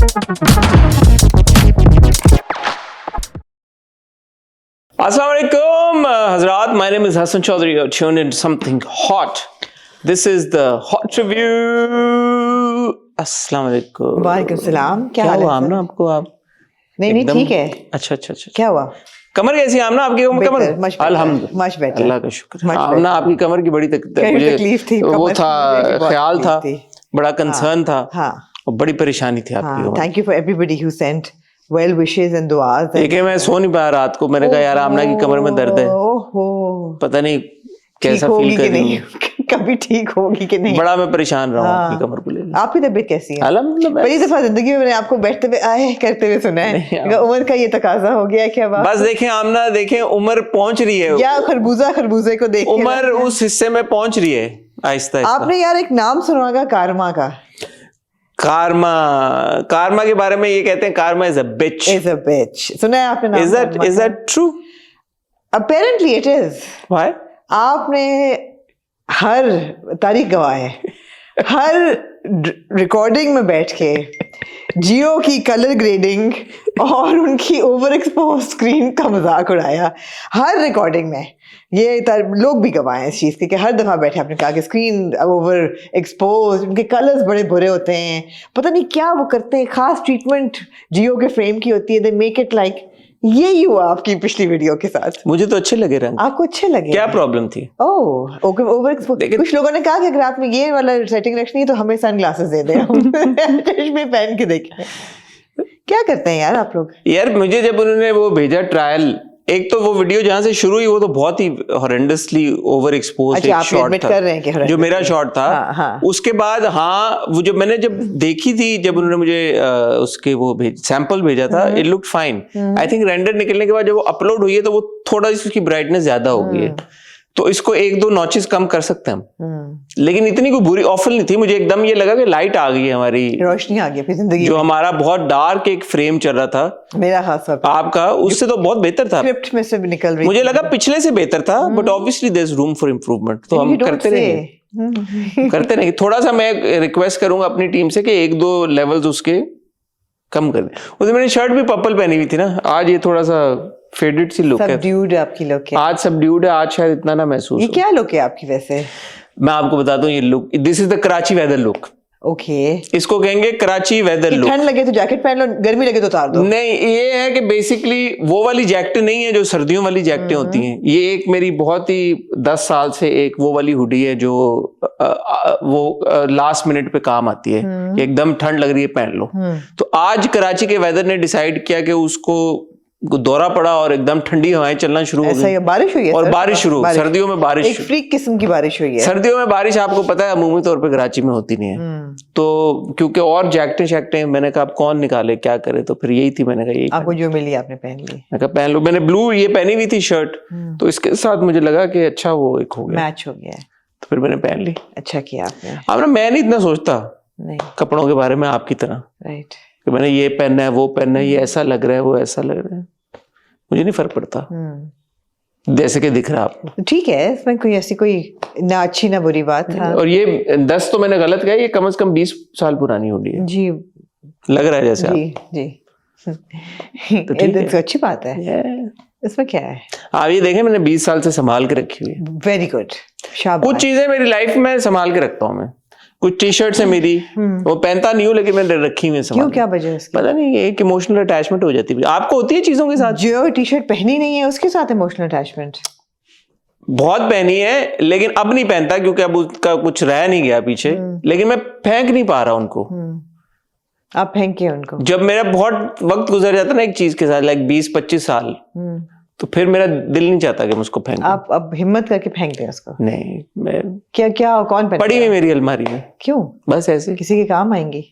Assalamualaikum, Hazrat. My name is Hassan Chaudhary. You're tuned into something hot. This is the hot review. Assalamualaikum. वालेकुम सलाम। क्या हाल हुआ है आमना sir? आपको? आप नहीं एकदम- ठीक है। अच्छा अच्छा अच्छा। क्या हुआ? कमर कैसी है आमना आपकी? कमर better, much better, अल्हम्दुलिल्लाह, much better, अल्लाह का शुक्र। much आमना better। आपकी कमर की बड़ी मुझे तकलीफ थी, वो कमर था, की मुझे भी बहुत ख्याल था, तकलीफ थी। बड़ा कंसर्न था हाँ और बड़ी परेशानी थी आपकी हाँ। कमर। Thank you for everybody who sent well wishes and दुआस। एक है मैं सो नहीं पाया रात को, मैंने कहा यार आमना की कमर में दर्द है, ओहो, पता नहीं ठीक कैसा होगी फील कि कर रही नहीं हूँ। कभी ठीक होगी कि नहीं? बड़ा मैं परेशान रहा हूँ हाँ। आपकी कमर को लेकर। आपकी तबीयत कैसी है? अल्हम्दुलिल्लाह पहली दफा जिंदगी में मैंने आपको बैठते हुए आए करते हुए सुना नहीं, है। आप- उम्र का ये तकाजा हो गया है कि अब आप बस देखें आमना, देखें उम्र पहुंच रही है, या खरबूजे को देख के उम्र ना- उस हिस्से में पहुंच रही है आहिस्ता आहिस्ता। आपने यार एक नाम सुना होगा कारमा का। कारमा के बारे में ये कहते हैं karma is a bitch. Is a bitch. सुना है आपने नाम? Is that true? Apparently it is. Why? आपने हर तारीख गवाह है, हर रिकॉर्डिंग में बैठ के जियो की कलर ग्रेडिंग और उनकी ओवर एक्सपोज स्क्रीन का मजाक उड़ाया। हर रिकॉर्डिंग में ये लोग भी गवाह हैं इस चीज़ के कि हर दफ़ा बैठे आपने कहा कि स्क्रीन ओवर एक्सपोज, उनके कलर्स बड़े बुरे होते हैं, पता नहीं क्या वो करते हैं, खास ट्रीटमेंट जियो के फ्रेम की होती है, दे मेक इट लाइक। यही हुआ आपकी पिछली वीडियो के साथ। मुझे तो अच्छे लगे रंग। आपको अच्छे लगे? क्या प्रॉब्लम थी? Oh okay, over expose. लेकिन- कुछ लोगों ने कहा कि अगर आप में ये वाला सेटिंग रखनी है तो हमें सनग्लासेस दे दें, हम चश्मे पहन के देखें। क्या करते हैं यार आप लोग? यार मुझे जब उन्होंने वो भेजा ट्रायल, एक तो वो वीडियो जहां से शुरू हुई वो तो बहुत ही हॉरेंडसली ओवर एक्सपोज अच्छा, एक आप शॉट admit था, कर रहे हैं कि horrendous जो मेरा है। शॉट था। हाँ, हाँ। उसके बाद हाँ, वो जब मैंने जब देखी थी, जब उन्होंने मुझे उसके वो सैंपल भेजा था, it look fine. I think render निकलने के बाद जब वो अपलोड हुई है तो वो थोड़ा सी उसकी ब्राइटनेस ज्यादा हो गई है, तो इसको एक दो नॉचेस कम कर सकते हैं हम, लेकिन इतनी कोई बुरी ऑफल नहीं थी। मुझे एकदम ये लगा कि लाइट आ गई है हमारी, रोशनी आ गई अपनी जिंदगी जो में। हमारा बहुत डार्क एक फ्रेम चल रहा था मेरा खास तौर पर आपका, उससे तो बहुत बेहतर था। स्क्रिप्ट में से भी निकल रही मुझे थी। लगा पिछले से बेहतर था, but obviously there is room for improvement, तो हम You don't करते say. रहेंगे करते रहेंगे। थोड़ा सा मैं रिक्वेस्ट करूंगा अपनी टीम से कि एक दो लेवल्स उसके कम कर दें। उस दिन मैंने शर्ट भी पर्पल पहनी हुई थी ना, आज ये थोड़ा सा फेडेड सी लुक है, सबड्यूड आपकी लुक है। आज सबड्यूड है, आज शायद इतना ना महसूस ये हो। क्या लुक है आपकी वैसे? मैं आपको बता दूं, ये look, this is the Karachi weather look. Okay, इसको कहेंगे कराची वेदर लुक। ठंड लगे तो जैकेट पहन लो, गर्मी लगे तो उतार दो। नहीं, ये है कि बेसिकली वो वाली जैकेटें नहीं है जो सर्दियों वाली जैकेटें होती हैं। ये एक मेरी बहुत ही 10 साल से एक वो वाली हुडी है जो वो लास्ट मिनट पे काम आती है, कि एकदम ठंड लग रही है पहन लो। तो आज कराची के वेदर ने डिसाइड किया कि उसको दौरा पड़ा और एकदम ठंडी हवाएं चलना शुरू हो ऐसा ही गई, बारिश हुई है और सर? बारिश शुरू, सर्दियों में बारिश एक फ्रीक किस्म की बारिश हुई है। सर्दियों में बारिश आपको पता है अमूमी तौर पे कराची में होती नहीं है, तो क्योंकि और जैकेटें शैकेटें, मैंने कहा अब कौन निकाले क्या करे, तो फिर यही थी, मैंने कहा यही आपको जो मिली आपने पहन ली, मैं कहा पहन लो। मैंने ब्लू ये पहनी हुई थी शर्ट, तो इसके साथ मुझे लगा कि अच्छा वो एक हो गया, मैच हो गया है। तो फिर मैंने पहन ली। अच्छा किया आपने। अब ना मैं नहीं इतना सोचता नहीं, कपड़ों के बारे में आपकी तरह राइट। कि मैंने ये पहनना है वो पहनना है, ये ऐसा लग रहा है वो ऐसा लग रहा है, मुझे नहीं फर्क पड़ता जैसे कि दिख रहा है आपको। ठीक है, इसमें कोई ऐसी कोई ना अच्छी ना बुरी बात है। और ये 10 तो मैंने गलत कहा, ये कम से कम 20 साल पुरानी हुडी है, जी लग रहा है जैसे आप। जी जी, तो ठीक है। तो अच्छी बात है। Yeah. इसमें क्या है? आप ये देखें, मैंने 20 साल से संभाल के रखी हुई है। वेरी गुड, कुछ शाबाश। चीजें मेरी लाइफ में संभाल के रखता हूँ मैं, कुछ टी शर्ट है मेरी, वो पहनता नहीं हूँ लेकिन मैंने रखी हुई है संभाल क्यों, के। क्या वजह है इसकी? पता नहीं, ये एक इमोशनल अटैचमेंट हो जाती है। आपको होती है चीजों के साथ? जो टी शर्ट पहनी नहीं है उसके साथ इमोशनल अटैचमेंट? बहुत पहनी है लेकिन अब नहीं पहनता क्योंकि अब उसका कुछ रह नहीं गया पीछे, लेकिन मैं फेंक नहीं पा रहा उनको। आप फेंके उनको? जब मेरा बहुत वक्त गुजर जाता ना एक चीज के साथ, लाइक 20-25 साल, तो फिर मेरा दिल नहीं चाहता कि मैं उसको फेंकूं। आप अब हिम्मत करके फेंक दें उसको? नहीं, मैं क्या क्या कौन पहन? पड़ी हुई मेरी अलमारी में, क्यों? बस ऐसे। किसी के काम आएंगी?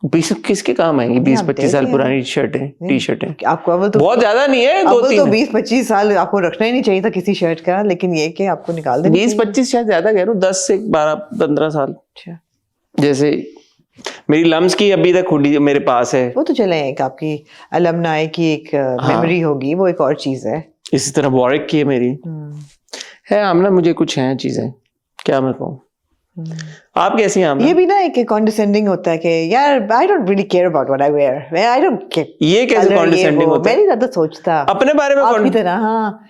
20 किसके काम आएंगी? 20-25 साल पुरानी शर्टें, टी शर्टें। आपको अव्वल तो बहुत ज्यादा नहीं है, अव्वल तो 2-3 20-25 साल आपको रखना ही नहीं चाहिए था किसी शर्ट का, लेकिन ये कि आपको निकाल देना 20-25 शायद ज्यादा कह रहा हूँ, 10 से 12-15 साल। अच्छा, जैसे मेरी लम्स की अभी तक हुडी मेरे पास है। वो तो चले एक आपकी अलमनाई की एक मेमोरी होगी, वो एक और चीज है। इसी तरह वॉरिक की है मेरी है। आमना मुझे कुछ हैं चीजें, क्या मैं कहूँ, आप कैसी हैं आमना? ये भी ना एक condescending होता है कि यार I don't really care about what I wear. I don't care. ये कैसे Color, condescending वो, होता है? मैं नहीं ज्यादा सोचता अपने बारे में आपकी तरह। हाँ,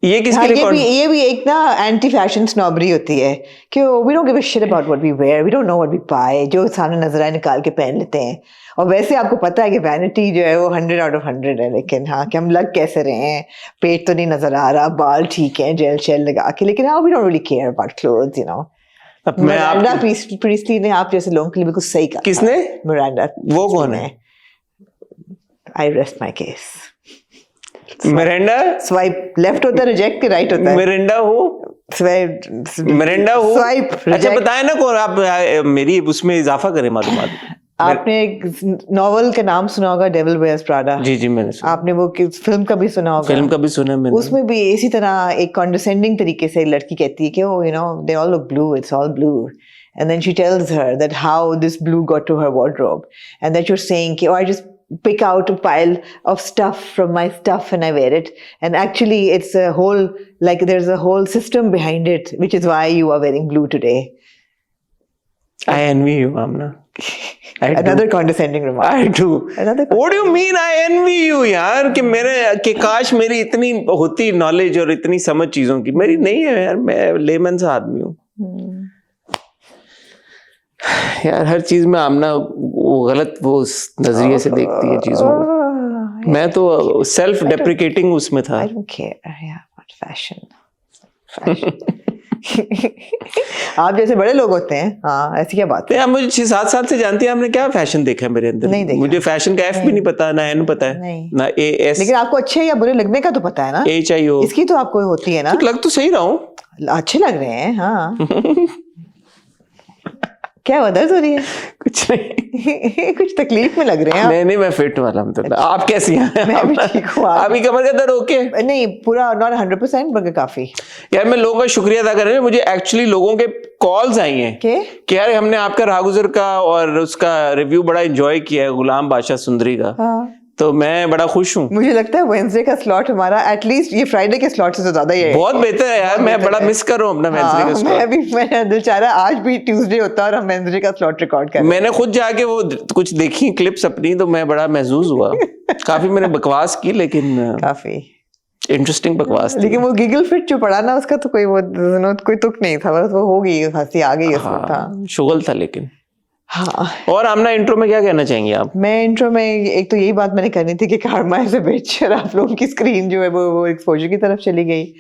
ये किसके हाँ, लिए ये भी एक ना एंटी फैशन स्नॉबरी होती है कि we don't give a shit about what we wear, we don't know what we buy, जो सामने नजर आए निकाल के पहन लेते हैं। और वैसे आपको पता है कि वैनिटी जो है वो 100 out of 100 है, लेकिन हाँ कि हम लग कैसे रहे हैं, पेट तो नहीं नजर आ रहा, बाल ठीक है जेल शेल लगा के, लेकिन हाँ we don't really care about clothes, you know. अब मैं मिरांडा प्रीस्टली ने आप जैसे लोगों के लिए बिल्कुल सही कहा। किसने? मिरांडा। वो कौन है? I rest my case. Miranda swipe left होता है, रिजेक्ट के राइट होता है। मिरांडा हो, मिरांडा हो। स्वाइप अच्छा बताएं ना कौन आप, मेरी उसमें इजाफा करें मालूमात। आपने एक नॉवल का नाम सुना होगा, डेविल वेयर्स प्राडा। जी जी मैंने सुना। आपने वो फिल्म का भी सुना होगा? फिल्म का भी सुना मैंने। उसमें भी इसी तरह एक कॉन्डिसेंडिंग तरीके से लड़की कहती है कि oh, you know, they all look blue, it's all blue. And then she tells her that how this blue got to her wardrobe. And that you're saying, oh, I just pick out a pile of stuff from my stuff and I wear it. And actually it's a whole, like there's a whole system behind it, which is why you are wearing blue today. I envy you, Amna. Another condescending remark. I do. Another What do you mean I envy you यार? कि काश मेरी इतनी होती knowledge और इतनी समझ चीजों की, मेरी नहीं है यार, मैं लेमन सा आदमी हूँ। यार हर चीज में आमना वो गलत वो नजरिए से देखती है चीजों को। मैं तो सेल्फ डेप्रिकेटिंग उसमें था। I don't care. Yeah, what fashion. आप जैसे बड़े लोग होते हैं, हाँ ऐसी क्या बात है? आप मुझे 6-7 साल से जानती हैं, आपने क्या फैशन देखा है मेरे अंदर? नहीं देखा। मुझे फैशन का एफ भी नहीं पता, ना एन पता है, नहीं। ना ए एस। लेकिन आपको अच्छे या बुरे लगने का तो पता है ना? HIO इसकी तो आपको होती है ना? तो लग तो सही रहा हूँ, अच्छे लग रहे हैं हाँ। क्या दर्द हो रही है? कुछ नहीं। कुछ तकलीफ में लग रहे हैं आप। नहीं मैं फिट वाला मतलब। आप कैसी हैं? मैं भी ठीक हूँ। अभी कमर का दर्द ओके? नहीं पूरा नॉट 100% मगर काफी। यार मैं लोगों का शुक्रिया अदा कर रहा हूँ, मुझे एक्चुअली लोगों के कॉल्स आई हैं कि यार हमने आपका राहगुजर का और उसका रिव्यू बड़ा एंजॉय किया है, गुलाम बादशाह सुंदरी का। हाँ। तो मैं बड़ा खुश हूँ। मुझे लगता है वेडनेसडे का स्लॉट हमारा एटलीस्ट ये फ्राइडे के स्लॉट से तो ज्यादा ही है। बहुत बेहतर है यार, मैं बड़ा मिस कर रहा हूँ अपना वेडनेसडे का स्लॉट। मैं दिल चाह रहा आज भी ट्यूसडे होता और हम वेडनेसडे का स्लॉट रिकॉर्ड कर रहे हैं। मैंने खुद जाके वो कुछ देखी क्लिप्स अपनी, तो मैं बड़ा महसूस हुआ। काफी मैंने बकवास की, लेकिन काफी इंटरेस्टिंग बकवास। लेकिन वो गिगल फिट जो पड़ा ना उसका तो कोई तुक नहीं था, बस वो हो गई, हंसी आ गई उसमें। था शुगल था लेकिन। हाँ। और आमना इंट्रो में क्या कहना चाहेंगे आप? मैं इंट्रो में एक तो यही बात मैंने करनी थी कि कारमा एज अ बिच, और आप लोगों की स्क्रीन जो है वो एक्सपोजर की तरफ चली गई।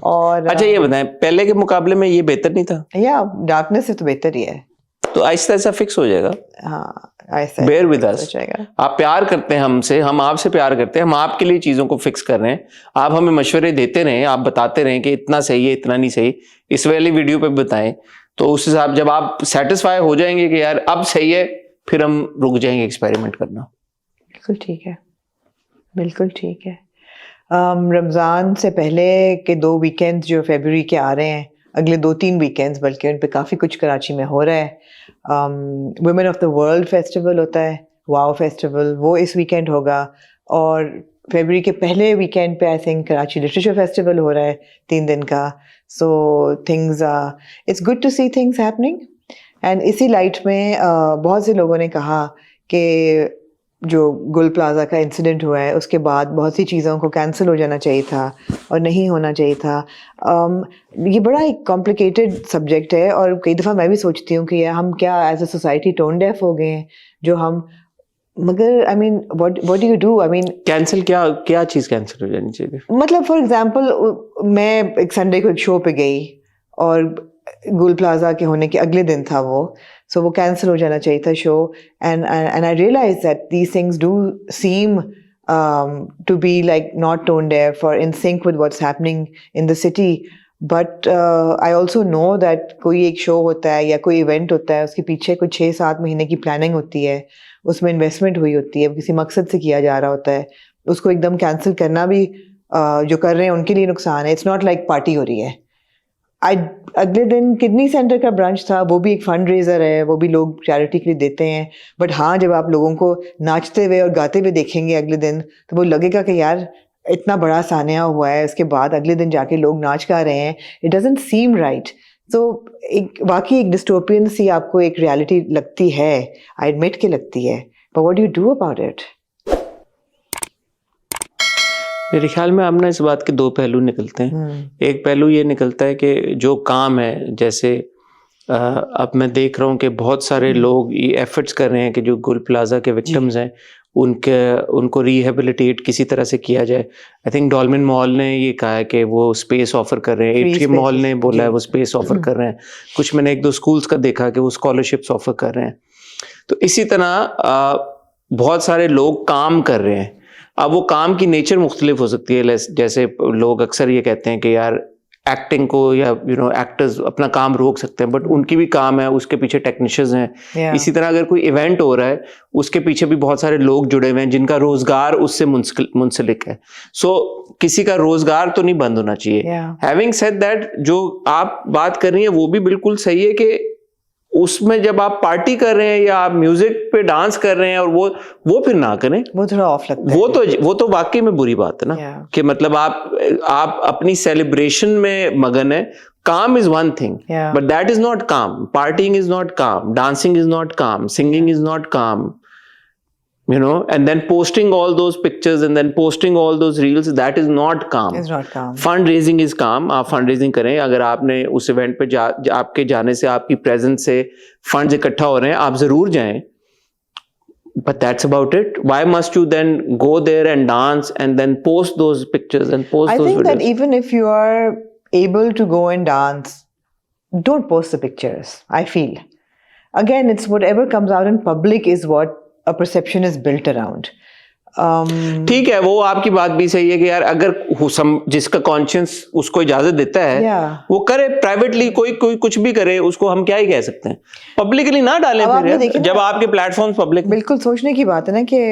और अच्छा ये बताएं, पहले के मुकाबले में ये बेहतर नहीं था? या डार्कनेस से तो बेहतर ही है, तो आहिस्ता आहिस्ता फिक्स हो जाएगा। हाँ बेयर विद अस। आप प्यार करते हैं हमसे, हम आपसे प्यार करते हैं, हम आपके लिए चीजों को फिक्स कर रहे हैं। आप हमें मशवरे देते रहें, आप बताते रहें कि इतना सही है इतना नहीं सही, इस वाली वीडियो पे बताएं। तो उस हिसाब जब आप सेटिस्फाई हो जाएंगे कि यार अब सही है, फिर हम रुक जाएंगे एक्सपेरिमेंट करना। बिल्कुल ठीक है, बिल्कुल ठीक है। रमज़ान से पहले के 2 वीकेंड्स जो फरवरी के आ रहे हैं, अगले 2-3 वीकेंड्स बल्कि, उन पे काफ़ी कुछ कराची में हो रहा है। Women of the world festival होता है, वाओ फेस्टिवल, वो इस वीकेंड होगा। और फरवरी के पहले वीकेंड पे I think Karachi literature festival हो रहा है 3 दिन का। So things it's good to see things happening. And इसी लाइट में बहुत से लोगों ने कहा कि जो गुल प्लाजा का इंसिडेंट हुआ है उसके बाद बहुत सी चीज़ों को कैंसिल हो जाना चाहिए था और नहीं होना चाहिए था। ये बड़ा एक कॉम्प्लिकेटेड सब्जेक्ट है, और कई दफ़ा मैं भी सोचती हूँ कि हम क्या as a society tone deaf हो गए हैं जो हम, मगर I mean what do you do? I mean cancel क्या चीज़ कैंसिल हो जानी चाहिए? मतलब फॉर एग्जांपल मैं एक संडे को एक शो पे गई और गुल प्लाजा के होने के अगले दिन था वो, सो वो कैंसिल हो जाना चाहिए था show. And I realise that these things do seem to be like not tone deaf or in sync with what's happening in the city, but I also know that कोई एक शो होता है या कोई इवेंट होता है, उसके पीछे कुछ 6-7 महीने की प्लानिंग होती है, उसमें इन्वेस्टमेंट हुई होती है, किसी मकसद से किया जा रहा होता है। उसको एकदम कैंसिल करना भी जो कर रहे हैं उनके लिए नुकसान है। इट्स नॉट लाइक पार्टी हो रही है। अगले दिन किडनी सेंटर का ब्रांच था, वो भी एक फंड रेजर है, वो भी लोग चैरिटी के लिए देते हैं। बट हाँ, जब आप लोगों को नाचते हुए और गाते हुए देखेंगे अगले दिन, तो वो लगेगा कि यार इतना बड़ा सानिया हुआ है, उसके बाद अगले दिन जाके लोग नाच गा रहे हैं। इट डजंट सीम राइट तो एक वाकई एक डिस्टोपियन सी आपको एक रियलिटी लगती है, आई एडमिट के लगती है, but what do you do about it? मेरे ख्याल में अब ना इस बात के दो पहलू निकलते हैं। एक पहलू ये निकलता है कि जो काम है, जैसे अब मैं देख रहा हूँ कि बहुत सारे लोग ये एफर्ट्स कर रहे हैं कि जो गुल प्लाजा के विक्टिम्स हैं उनको रिहेबिलिटेट किसी तरह से किया जाए। आई थिंक डॉल्मेन मॉल ने ये कहा है कि वो स्पेस ऑफर कर रहे हैं, एट्रियम मॉल ने बोला है वो स्पेस ऑफर कर रहे हैं, कुछ मैंने एक दो स्कूल्स का देखा कि वो स्कॉलरशिप्स ऑफर कर रहे हैं। तो इसी तरह बहुत सारे लोग काम कर रहे हैं। अब वो काम की नेचर मुख्तलिफ हो सकती है, जैसे लोग अक्सर ये कहते हैं कि यार एक्टिंग को या एक्टर्स अपना काम रोक सकते हैं, बट उनकी भी काम है, उसके पीछे टेक्नीशियंस हैं। इसी तरह अगर कोई इवेंट हो रहा है उसके पीछे भी बहुत सारे लोग जुड़े हुए हैं जिनका रोजगार उससे मुंसलिक है। सो किसी का रोजगार तो नहीं बंद होना चाहिए। हैविंग सेड दैट, जो आप बात कर रही हैं वो भी बिल्कुल सही है कि उसमें जब आप पार्टी कर रहे हैं या आप म्यूजिक पे डांस कर रहे हैं और वो फिर ना करें, वो थोड़ा ऑफ लगता है। वो तो वाकई में बुरी बात है ना, कि मतलब आप अपनी सेलिब्रेशन में मगन है। काम is one thing, but that is not काम। पार्टिंग इज नॉट काम, डांसिंग इज नॉट काम, सिंगिंग इज नॉट काम, and then posting all those pictures and then posting all those reels, that is not calm. It's not calm. Fundraising is calm. आप fundraising करें। अगर आपने उस event पे आपके जाने से, आपकी प्रेजेंस से फंड्स इकट्ठा हो रहे हैं, आप जरूर जाएं, but that's about it. Why must you then go there and dance and then post those pictures and post those videos? I think that even if you are able to go and dance, don't post the pictures, I feel. Again, it's whatever comes out in public is what a perception is built around. ठीक है, वो आपकी बात भी सही है कि यार अगर जिसका कॉन्शियंस उसको इजाजत देता है वो करे प्राइवेटली, कोई कुछ भी करे, उसको हम क्या ही कह सकते हैं। पब्लिकली ना डालें फिर, जब आपके प्लेटफॉर्म पब्लिक। बिल्कुल सोचने की बात है ना कि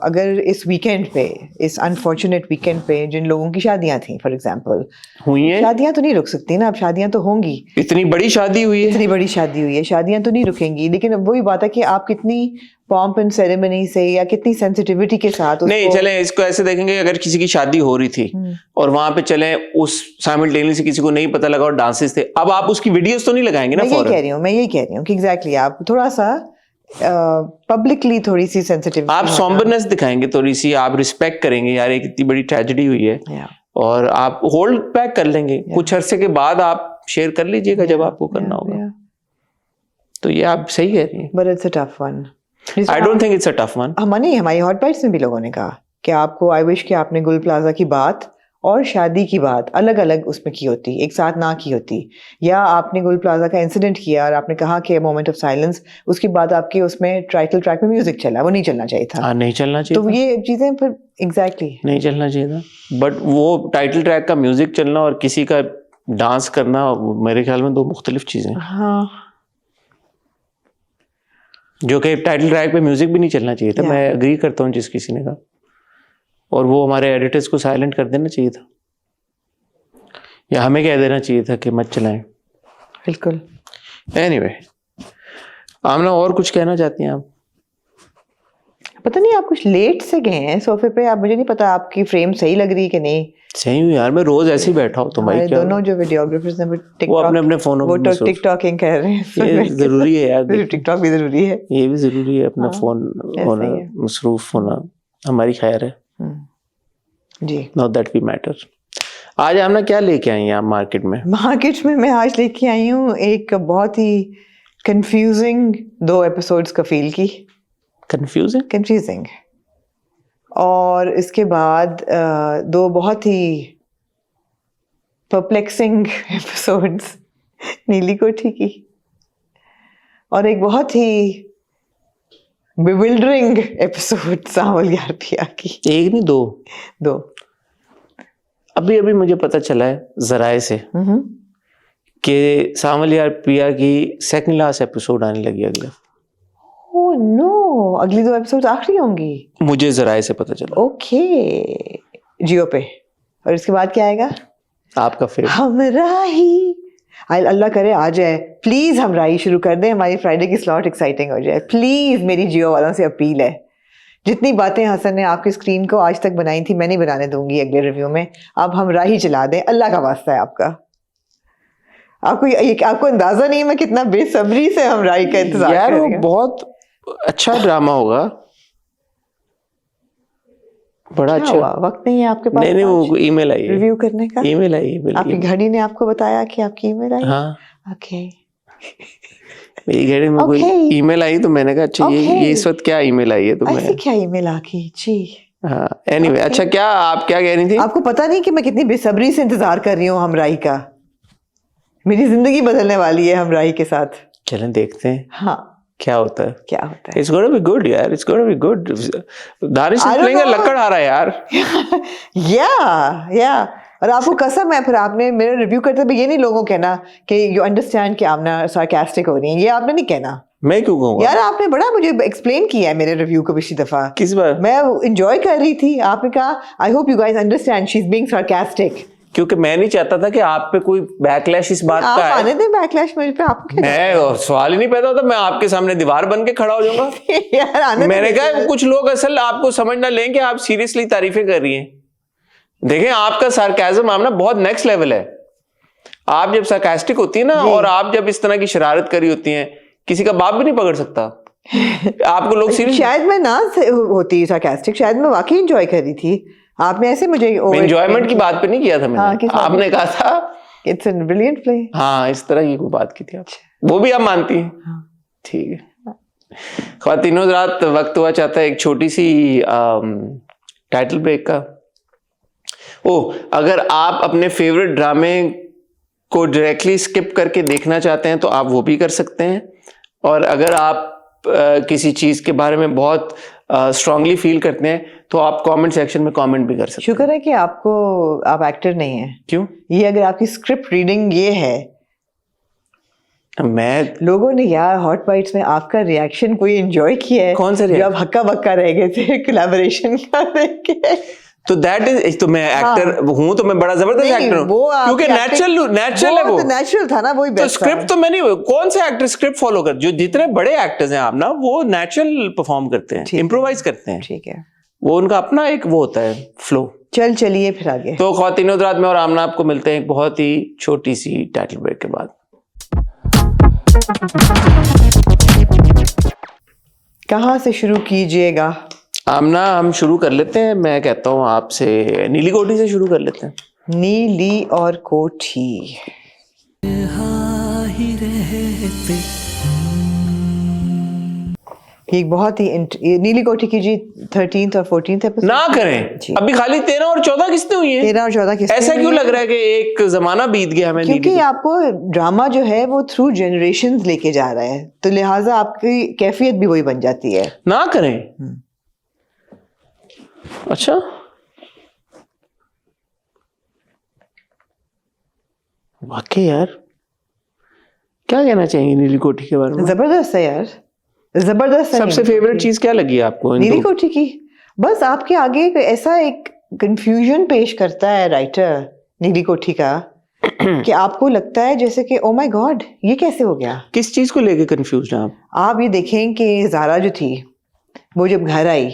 अगर इस वीकेंड पे, इस अनफॉर्चुनेट वीकेंड पे जिन लोगों की शादियां थी फॉर एग्जांपल हुई हैं, शादियां तो नहीं रुक सकती ना, अब शादियां तो होंगी। इतनी बड़ी शादी हुई है, इतनी बड़ी शादी हुई है, शादियां तो नहीं रुकेंगी। लेकिन अब वही बात है कि आप कितनी पॉम्प एंड सेरेमनी से या कितनी सेंसिटिविटी के साथ नहीं चले। इसको ऐसे देखेंगे, अगर किसी की शादी हो रही थी और वहां पे चले, उस साइमल्टेनियसली किसी को नहीं पता लगा और डांसेस थे, अब आप उसकी वीडियोस तो नहीं लगाएंगे ना। मैं यही कह रही हूँ कि एग्जैक्टली आप थोड़ा सा पब्लिकली थोड़ी सी सेंसिटिव, आप सॉम्बरनेस दिखाएंगे थोड़ी सी, आप रिस्पेक्ट करेंगे, यार एक इतनी बड़ी ट्रेजेडी हुई है, और आप होल्ड बैक कर लेंगे। कुछ अरसे के बाद आप शेयर कर लीजिएगा जब आपको करना होगा। तो ये आप सही कह रही हैं, but it's a tough one. I don't think it's a tough one. हमारी हॉट बाइट्स में भी लोगों ने कहा कि आपको, आई विश कि आपने गुल प्लाजा की बात और शादी की बात अलग अलग उसमें की होती, एक साथ ना की होती, या आपने गुल प्लाजा का इंसिडेंट किया और आपने कहा कि मोमेंट ऑफ साइलेंस, उसके बाद आपके उसमें टाइटल ट्रैक में म्यूजिक चला, वो नहीं चलना चाहिए था। नहीं चलना चाहिए, तो ये चीजें फिर एग्जैक्टली नहीं चलना चाहिए था। बट वो टाइटल ट्रैक का म्यूजिक चलना और किसी का डांस करना मेरे ख्याल में दो मुख्तलिफ चीजें। हाँ, जो कि टाइटल ट्रैक पे म्यूजिक भी नहीं चलना चाहिए था। मैं एग्री करता हूँ जिस किसी ने कहा, और वो हमारे एडिटर्स को साइलेंट कर देना चाहिए था, या हमें कह देना चाहिए था कि मत चलाएं। बिल्कुल। एनीवे, आमना और कुछ कहना चाहती हैं आप? पता नहीं, आप कुछ लेट से गए हैं सोफे पे, आप, मुझे नहीं पता आपकी फ्रेम सही लग रही है कि नहीं। सही हूँ यार, मैं रोज ऐसे ही बैठा हूँ। तो भाई क्या, दोनों जो वीडियोग्राफर्स हैं वो अपने फोनों वो तो टिकटॉकिंग कर रहे हैं। ये जरूरी है यार, टिकटॉक भी जरूरी है, ये भी जरूरी है, अपना फोन होना, मसरूफ होना हमारी खैर है जी। Not that we matter. आज आमना क्या लेके आई हैं आप मार्केट में? मार्केट में मैं आज लेके आई हूँ एक बहुत ही कंफ्यूजिंग 2 एपिसोड्स कफील की। कंफ्यूजिंग और इसके बाद 2 बहुत ही परप्लेक्सिंग एपिसोड्स नीली कोठी की, और एक बहुत ही बिविल्डरिंग एपिसोड सांवल यार पिया की। एक नहीं, 2 अभी मुझे पता चला है जराए से कि सांवल यार पिया की सेकंड लास्ट एपिसोड आने लगी अगला। ओह नो, अगली 2 एपिसोड आखिरी होंगी, मुझे जराए से पता चला। ओके, जियो पे। और इसके बाद क्या आएगा? आपका फेवरेट हमराही। अल्लाह करे आ जाए प्लीज, हमराही शुरू कर दें, हमारी फ्राइडे की स्लॉट एक्साइटिंग हो जाए प्लीज। मेरी जियो वालों से अपील है, जितनी बातें हसन ने आपकी स्क्रीन को आज तक बनाई थी मैं नहीं बनाने दूंगी अगले रिव्यू में, अब हमराही चला दें, अल्लाह का वास्ता है आपका। आपको अंदाजा नहीं है मैं कितना बेसब्री से हम राई का इंतजार यार कर वो रही हूँ। बहुत अच्छा ड्रामा होगा, बड़ा क्या अच्छा। हुआ, वक्त नहीं है आपके पास? नहीं वो ईमेल आई है, रिव्यू करने का? ईमेल आई है, आपकी घड़ी ने आपको बताया कि आपकी ईमेल आई? हाँ ओके। मेरी घड़ी में कोई Okay. ईमेल आई तो मैंने कहा अच्छा ये Okay. इस वक्त क्या ईमेल आई है, तो ऐसे मैं क्या ईमेल आ गई जी? हाँ एनीवे Okay. अच्छा क्या आप क्या कह रही थी? आपको पता नहीं कि मैं कितनी बेसब्री से इंतजार कर रही हूँ हमराई का। मेरी जिंदगी बदलने वाली है हमराई के साथ। चलें देखते हैं हाँ, क्या होता है। क्या होता है? It's gonna be good यार, it's gonna be good. Danish I is don't playing a know. लक्कड़ आ रहा है यार। या और आपको कसम है, फिर आपने मेरा रिव्यू करते हुए ये नहीं लोगों को कहना कि यू अंडरस्टैंड कि आमना सार्कास्टिक हो रही है, ये आपने नहीं कहना। मैं क्यों कहूँगा? यार आपने बड़ा मुझे एक्सप्लेन किया है मेरे रिव्यू को पिछली दफा। किस बार? मैं एंजॉय कर रही थी, आपने कहा I hope you guys understand she is being sarcastic. क्योंकि मैं नहीं चाहता था कि आप पे कोई बैकलैश इस बात आप का है। आने दें बैकलैश मुझे पे, आपको क्या मैं सवाल ही नहीं पैदा होता, मैं आपके सामने दीवार बन के खड़ा हो जाऊंगा। यार आने मैंने दें। कहा कुछ लोग असल आपको समझ ना लें कि आप सीरियसली तारीफें कर रही हैं। देखें आपका सार्केज्म आमना बहुत नेक्स्ट लेवल है। आप जब सार्कास्टिक होती है ना और आप जब इस तरह की शरारत करी होती हैं, किसी का बाप भी नहीं पकड़ सकता आपको। लोग सीरियस, शायद मैं ना होती सार्कास्टिक, शायद मैं वाकई एंजॉय कर रही थी। आपने ऐसे मुझे एंजॉयमेंट की बात पे नहीं किया था हाँ, मैंने। किस बात आपने कहा था इट्स अ ब्रिलियंट प्ले। हाँ इस तरह की कोई बात की थी आप, वो भी आप मानती हैं? ठीक है ख्वातीनो रात वक्त हुआ चाहता है एक छोटी सी टाइटल ब्रेक का। अगर आप अपने फेवरेट ड्रामे को डायरेक्टली स्किप करके देखना चाहते हैं तो आप वो भी कर सकते हैं, और अगर आप किसी चीज के बारे में बहुत स्ट्रांगली फील करते हैं तो आप कमेंट सेक्शन में कमेंट भी कर सकते हैं। शुक्र है कि आप एक्टर नहीं हैं। क्यों? ये अगर आपकी स्क्रिप्ट रीडिंग ये है, मैं लोगों ने यार हॉट बाइट्स में आपका रिएक्शन कोई एंजॉय किया है? कौन सा जो आप हक्का बक्का रह गए थे कोलैबोरेशन का देख के। तो दैट इज, तो मैं एक्टर हूं तो मैं बड़ा जबरदस्त नहीं, एक्टर हूं वो क्योंकि आपकी नेचुरल है वो। तो नेचुरल था ना, वही तो बेस्ट स्क्रिप्ट तो मैं नहीं, कौन से एक्टर स्क्रिप्ट फॉलो कर, जो जितने बड़े एक्टर्स हैं आप ना वो नेचुरल परफॉर्म करते हैं, इम्प्रोवाइज करते हैं। ठीक है, वो उनका अपना एक वो होता है फ्लो। चलिए फिर आगे। तो ख्वातीनो रात में और आमना आपको मिलते हैं एक बहुत ही छोटी सी टाइटल ब्रेक के बाद। कहाँ से शुरू कीजिएगा? आमना हम शुरू कर लेते हैं, मैं कहता हूँ आपसे नीली कोठी से शुरू कर लेते हैं। नीली और कोठी। ये एक बहुत ही ये नीली कोठी की जी 13th और 14th एपिसोड ना करें, अभी खाली 13 और 14 किस्तें हुई हैं। 13 और 14 किस्तें ऐसा क्यों हुई लग रहा है कि एक जमाना बीत गया हमें? क्योंकि आपको ड्रामा जो है वो थ्रू जनरेशंस लेके जा रहा है, तो लिहाजा आपकी कैफियत भी वही बन जाती है। ना करें। अच्छा वाकई यार, क्या कहना चाहेंगे नीली कोठी के बारे में? जबरदस्त है यार, जबरदस्त है। सबसे फेवरेट चीज क्या लगी आपको नीली कोठी की? बस आपके आगे ऐसा एक कंफ्यूजन पेश करता है राइटर नीली कोठी का कि आपको लगता है जैसे कि ओ माय गॉड ये कैसे हो गया। किस चीज को लेके कंफ्यूज हैं आप ये देखें कि ज़ारा जो थी वो जब घर आई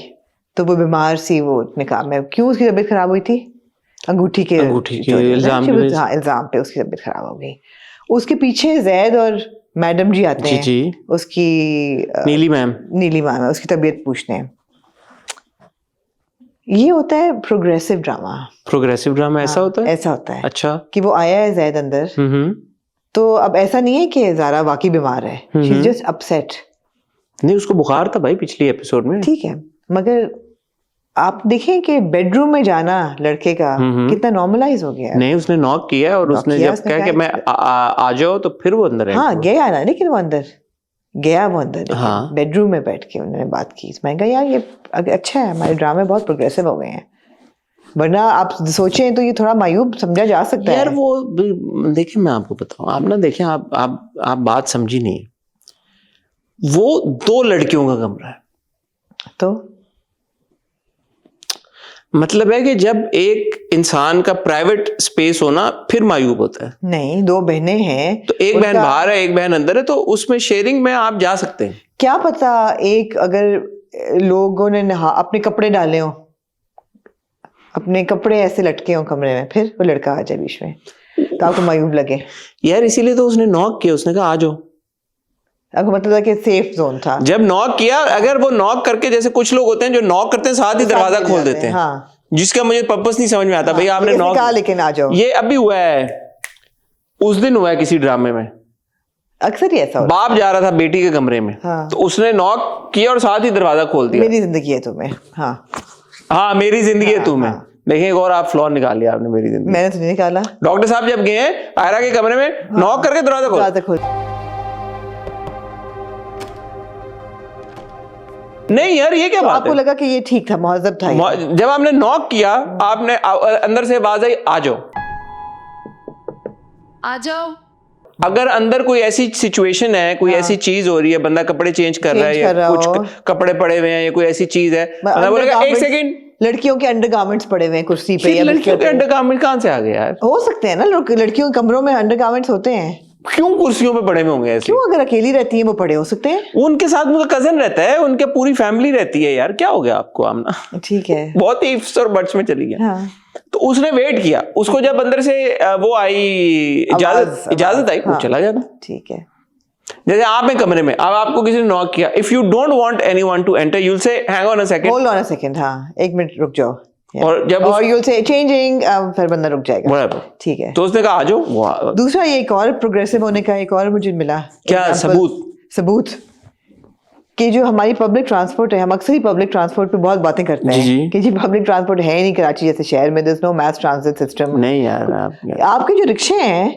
तो वो बीमार सी, वो निकाह में क्यों उसकी तबीयत खराब हुई थी? अंगूठी के इल्जाम पे उसकी तबीयत खराब हो गई। उसके पीछे जैद और मैडम जी आते हैं, जी उसकी नीली मैम है, उसकी तबीयत पूछने। ये होता है प्रोग्रेसिव ड्रामा। प्रोग्रेसिव ड्रामा ऐसा होता है? ऐसा होता है। अच्छा कि वो आया है जैद अंदर, तो अब ऐसा नहीं है कि ज़ारा वाकई बीमार है, शी इज जस्ट अपसेट। नहीं उसको बुखार था भाई पिछली एपिसोड में। ठीक है, मगर आप देखें कि बेडरूम में जाना लड़के का कितना नॉर्मलाइज हो गया है। नहीं उसने नॉक किया और उसने जब कहा कि मैं आ जाओ तो फिर वो अंदर है। हाँ गया ना, लेकिन वो अंदर गया, वो अंदर हाँ। बेडरूम में बैठ के उन्होंने बात की। मैं कहा यार ये अच्छा है, हमारे ड्रामे बहुत प्रोग्रेसिव हो गए हैं, वरना आप सोचें तो ये थोड़ा मायूब समझा जा सकता है यार। वो देखिए मैं आपको बताऊं, आप ना देखें, आप बात समझी नहीं। वो 2 लड़कियों का कमरा है, तो मतलब है कि जब एक इंसान का प्राइवेट स्पेस होना फिर मायूब होता है। नहीं 2 बहनें हैं, तो एक बहन बाहर है एक बहन अंदर है, तो उसमें शेयरिंग में आप जा सकते हैं। क्या पता एक अगर लोगों ने अपने कपड़े डाले हो, अपने कपड़े ऐसे लटके हो कमरे में, फिर वो लड़का आ जाए बीच में, तो आपको मायूब लगे। यार इसीलिए तो उसने नॉक किया, उसने कहा आ जाओ। आपको मतलब था कि सेफ जोन था। जब नॉक किया, अगर वो नॉक करके, जैसे कुछ लोग होते हैं जो नॉक करते हैं साथ ही दरवाजा खोल देते हैं, हाँ। जिसका मुझे पर्पस नहीं समझ में आता। भाई आपने इसने नॉक कहा लेकिन आ जाओ। ये अभी हुआ है, उस दिन हुआ है किसी ड्रामे में, अक्सर ही ऐसा होता बाप जा रहा था बेटी के कमरे में, हाँ। तो उसने नॉक किया और साथ ही दरवाजा खोल दिया। मेरी जिंदगी है तुम्हें, हाँ मेरी जिंदगी है तुम्हें। हाँ। देखिए एक और आप फ्लॉ निकाल लिया आपने मेरी जिंदगी। मैंने तो नहीं निकाला। डॉक्टर साहब जब गए हैं आयरा के कमरे में, नॉक करके दरवाजा खोल। नहीं यार ये क्या तो बात आपको है? लगा कि ये ठीक था, महज़ब था ये? जब आपने नॉक किया, आपने अंदर से आवाज आई आ जाओ, आ जाओ। अगर अंदर कोई ऐसी सिचुएशन है, कोई ऐसी चीज हो रही है, बंदा कपड़े चेंज कर रहा है या कुछ कपड़े पड़े हुए हैं या कोई ऐसी चीज है, बंदा बोलेगा एक सेकंड, लड़कियों के अंडरगारमेंट्स पड़े हुए हैं कुर्सी पे, या लड़कियों के अंडरगारमेंट कहां से आ गए यार? हो सकते हैं ना, लड़कियों के कमरों में अंडरगारमेंट्स होते हैं। क्यों कुर्सियों पे पड़े हुए होंगे ऐसे? क्यों, अगर अकेली रहती है वो पड़े हो सकते हैं। उनके साथ उनका कजन रहता है, उनके पूरी फैमिली रहती है यार, क्या हो गया आपको आमना? ठीक है, बहुत ही इफ्स और बट्स में चली गया। हाँ। तो उसने वेट किया, उसको जब अंदर से वो आई इजाजत आई, वो चला जाता। ठीक है। जैसे आप में कमरे में, अब आपको किसी ने नॉक किया, if you don't want anyone to enter, you will say hang on a second, hold on a second, हाँ एक मिनट रुक जाओ। और जब और यू विल से चेंजिंग, फिर बंदा रुक जाएगा। बराबर, ठीक है। तो उसने कहा आ जाओ। दूसरा ये एक और प्रोग्रेसिव होने का एक और मुझे मिला क्या सबूत कि जो हमारी पब्लिक ट्रांसपोर्ट है, हम अक्सर ही पब्लिक ट्रांसपोर्ट पे बहुत बातें करते हैं कि जी पब्लिक ट्रांसपोर्ट है नहीं कराची जैसे शहर में, there is no mass transit system. नहीं यार, आपके जो रिक्शे हैं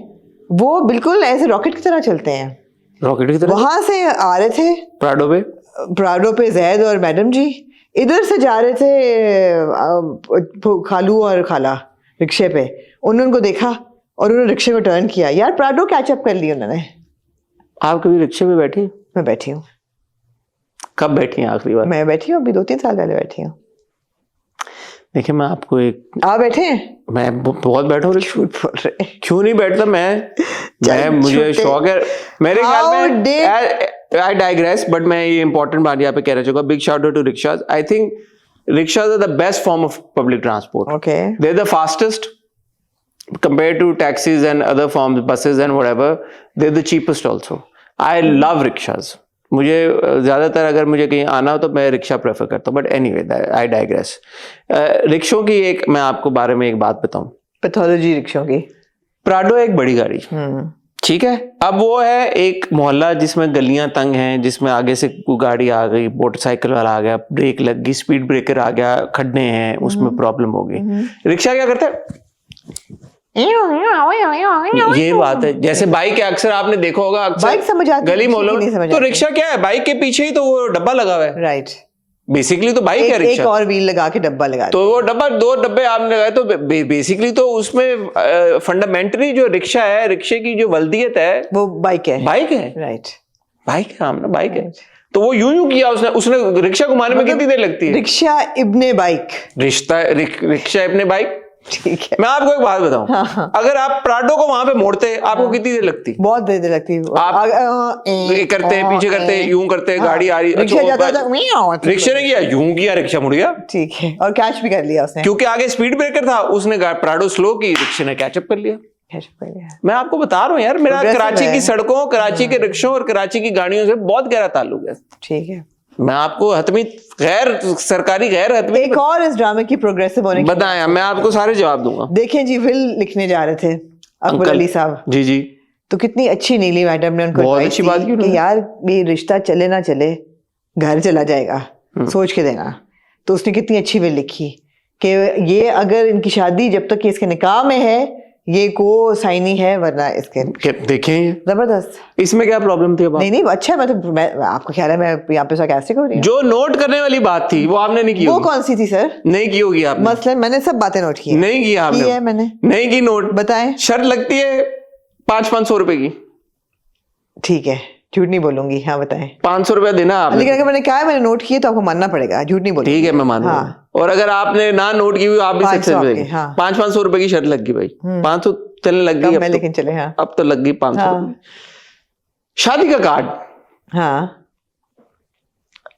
वो बिल्कुल ऐसे रॉकेट की तरह चलते हैं। रॉकेट की तरह? वहां से आ रहे थे प्राडो पे जैद और मैडम जी, इधर से जा रहे थे खालू और खाला रिक्शे पे, उन्होंने उनको देखा और उन्होंने रिक्शे को टर्न किया। यार प्राडो कैचअप कर ली उन्होंने। आप कभी रिक्शे में बैठी? मैं बैठी हूँ। कब बैठी हैं आखिरी बार? मैं बैठी हूँ अभी 2-3 साल पहले बैठी हूँ। देखिए मैं आपको एक, आप बैठे हैं? मैं बहुत बैठा हूँ। झूठ बोल रहे हैं। क्यों नहीं बैठता मैं मुझे शौक है मेरे ख्याल में। आई डाइग्रेस, बट मैं ये इंपॉर्टेंट बात यहाँ पे कह रहा चाहूंगा। Big shout out to rickshaws. I think rickshaws are the best form of public transport. Okay, they are the fastest compared to taxis and other forms, buses and whatever. They're the cheapest also. I love rickshaws. मुझे ज़्यादातर अगर मुझे कहीं आना हो तो मैं rickshaw prefer करता हूँ, बट एनीवे आई डाइग्रेस। रिक्शों की एक मैं आपको बारे में एक बात बताऊँ, पैथोलॉजी रिक्शों की। प्राडो एक बड़ी गाड़ी, ठीक है। अब वो है एक मोहल्ला जिसमें गलियां तंग हैं, जिसमें आगे से गाड़ी आ गई, मोटरसाइकिल वाला आ गया, ब्रेक लग गई, स्पीड ब्रेकर आ गया, खड्डे हैं, उसमें प्रॉब्लम हो गई। रिक्शा क्या करता है? ये बात है। जैसे बाइक है, अक्सर आपने देखा होगा, बाइक समझ आती गली मोहल्लों में, तो रिक्शा क्या है? बाइक के पीछे ही तो वो डब्बा लगा हुआ है। राइट, बेसिकली तो बाइक है रिक्शा। एक और व्हील लगा के डब्बा लगा, तो वो डब्बा, 2 डब्बे आपने लगाए, तो बेसिकली तो उसमें फंडामेंटली जो रिक्शा है, रिक्शे की जो वल्दियत है वो बाइक है। राइट, बाइक है, हमने बाइक है। तो वो यूं किया उसने रिक्शा घुमाने में कितनी देर लगती है? रिक्शा इब्ने बाइक, रिक्शा इब्ने बाइक। ठीक है। मैं आपको एक बात बताऊं, हाँ। अगर आप प्राडो को वहां पे मोड़ते आपको कितनी देर लगती? बहुत देर लगती है। आप करते हैं, पीछे करते हैं, यूं करते हैं, गाड़ी आ रही, रिक्शा जाता रिक्शा ने किया यूं किया, रिक्शा मुड़ गया। ठीक है, और कैच भी कर लिया उसने, क्योंकि आगे स्पीड ब्रेकर था, उसने प्राडो स्लो की, रिक्शा ने कैचअप कर लिया। मैं आपको बता रहा हूँ यार, मेरा कराची की सड़कों, कराची के रिक्शों और कराची की गाड़ियों से बहुत गहरा ताल्लुक है। ठीक है, मैं आपको हतमी गैर सरकारी गैर हतमी एक और इस ड्रामे की प्रोग्रेसिव होने की बताया, मैं आपको सारे जवाब दूंगा। देखें जी, विल लिखने जा रहे थे अकबर अली साहब जी, तो कितनी अच्छी नीली मैडम ने उनको बहुत अच्छी बात की कि यार ये रिश्ता चले ना चले, घर चला जाएगा, सोच के देना। तो उसने कितनी अच्छी विल लिखी कि ये अगर इनकी शादी जब तक इसके निकाह में है, ये को साइनी है, वरना इसके देखें जबरदस्त। इसमें क्या प्रॉब्लम थी? नहीं अच्छा, मतलब आपको ख्याल है मैं यहाँ पे sarcastic हो रही हूँ? जो नोट करने वाली बात थी वो आपने नहीं की। वो कौन सी थी सर? नहीं की होगी आपने। मसलन मैंने सब बातें नोट की। नहीं की आपने? की है मैंने। नहीं की नोट? बताएं। शर्त लगती है 500 रुपए की। ठीक है, झूठ नहीं बोलूंगी। हाँ बताएं। 500 रुपया देना आपने। लेकिन अगर मैंने कहा है मैंने नोट किए तो आपको मानना पड़ेगा, झूठ नहीं बोलूंगी। ठीक है, मैं मानूंगा। हाँ। और अगर आपने ना नोट की हुई, आप भी सक्सेस देंगे। 500 रुपए की शर्त लग गई भाई, 500 चलने लग गई। लेकिन चले, हाँ अब तो लग गई 500 रुपए। शादी का कार्ड, हाँ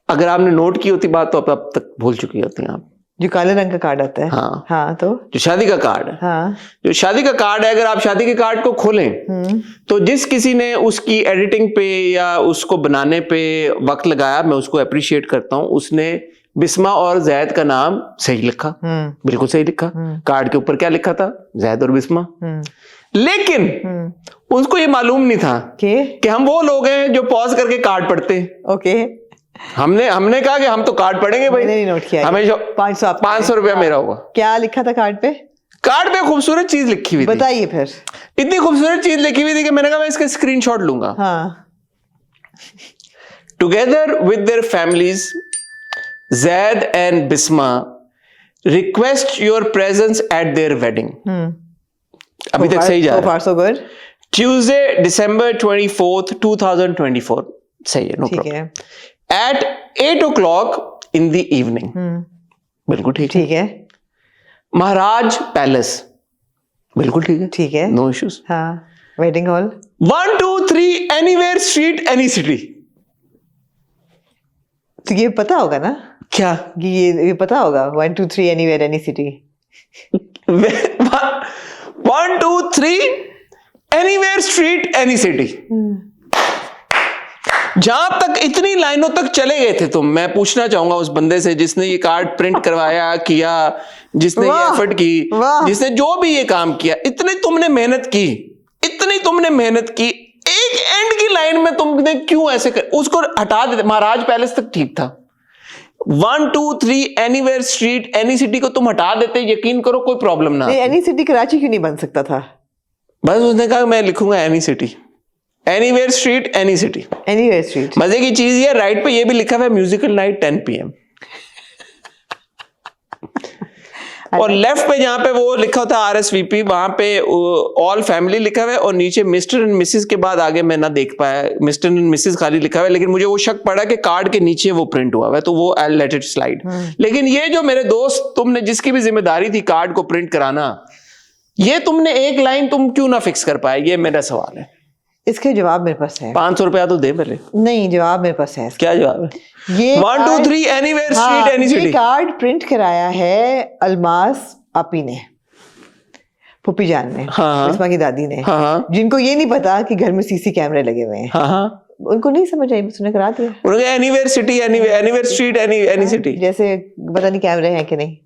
अगर आपने नोट की होती बात तो अब तक भूल चुकी होती हैं आप। जो काले रंग का कार्ड आता है। हाँ। हाँ, तो जो शादी का कार्ड है, हाँ। जो शादी का कार्ड है, अगर आप शादी के कार्ड को खोलें तो जिस किसी ने उसकी एडिटिंग पे या उसको बनाने पे वक्त लगाया, मैं उसको अप्रिशिएट करता हूँ। उसने बिस्मा और जैद का नाम सही लिखा, बिल्कुल सही लिखा। कार्ड के ऊपर क्या लिखा था? जैद और बिस्मा। लेकिन उसको ये मालूम नहीं था कि हम वो लोग हैं जो पॉज करके कार्ड पढ़ते हैं। ओके। हमने कहा कि हम तो कार्ड पढ़ेंगे भाई। मैंने नहीं नोट किया। हमेशा 500 रुपया मेरा होगा। क्या लिखा था कार्ड पे? कार्ड पे खूबसूरत चीज लिखी हुई थी। बताइए फिर। इतनी खूबसूरत चीज लिखी हुई थी कि मैंने कहा मैं इसका स्क्रीनशॉट लूंगा। हाँ। Together with their families, Zaid and Bisma request your presence at their wedding. अभी तक सही जा रहा है। So far so good. Tuesday December 24th 2024। सही है, no problem. At 8 o'clock in the evening। बिल्कुल ठीक है। महाराज पैलेस, बिल्कुल ठीक है। No issues. हाँ। Wedding hall 1 2 3 anywhere street any city. तो ये पता होगा ना? क्या कि ये पता होगा 1 2 3 anywhere any city. 1 2 3 anywhere street any city. जहां तक इतनी लाइनों तक चले गए थे तुम, मैं पूछना चाहूंगा उस बंदे से जिसने ये कार्ड प्रिंट करवाया किया, जिसने ये एफर्ट की, जिसने जो भी ये काम किया, इतनी तुमने मेहनत की, एक एंड की लाइन में तुमने क्यों ऐसे उसको हटा देते? महाराज पैलेस तक ठीक था। 1 2 3 एनीवेयर स्ट्रीट एनी सिटी को तुम हटा देते, यकीन करो कोई प्रॉब्लम ना। एनी सिटी कराची क्यों नहीं बन सकता था? बस उसने कहा मैं लिखूंगा any city, anywhere street any city. Anywhere street. मजे की चीज ये, राइट पे ये भी लिखा हुआ है म्यूजिकल नाइट 10 PM। और लेफ्ट पे जहां पे वो लिखा होता है RSVP, वहां पे ऑल फैमिली लिखा हुआ है और नीचे मिस्टर एंड मिसेस के बाद आगे मैं ना देख पाया, मिस्टर एंड मिसेस खाली लिखा हुआ है। लेकिन मुझे वो शक पड़ा कि कार्ड के नीचे वो प्रिंट हुआ है, तो वो आई लेट इट स्लाइड। लेकिन ये जो मेरे दोस्त, तुमने जिसकी भी जिम्मेदारी थी कार्ड को प्रिंट कराना, ये तुमने एक लाइन तुम क्यों ना फिक्स कर पाए? ये मेरा सवाल है। इसके जवाब मेरे पास है। 500 रुपया तो दे पहले। नहीं, जवाब मेरे पास है। क्या जवाब है? ये 1 2 3 एनीवेयर स्ट्रीट एनी सिटी। ये कार्ड प्रिंट कराया है अल्मास आपी ने, पुप्पी जान ने, बिस्मा की दादी ने। जिनको ये नहीं पता कि घर में CC कैमरे लगे हुए हैं। उनको नहीं समझ आई, उसने करा दिया। उन्होंने anywhere city, anywhere street any city, जैसे पता नहीं कैमरे हैं कि नहीं।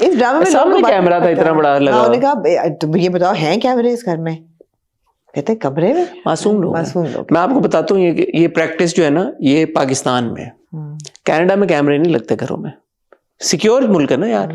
इस ड्रामा में सामने कैमरा था इतना बड़ा लगा। उन्होंने कहा तुम ये बताओ हैं कैमरे इस घर में? कहते हैं कमरे में। मासूम लोग। मैं आपको बताता हूँ ये प्रैक्टिस जो है ना, ये पाकिस्तान में, कनाडा में कैमरे नहीं लगते घरों में। सिक्योर मुल्क है ना यार।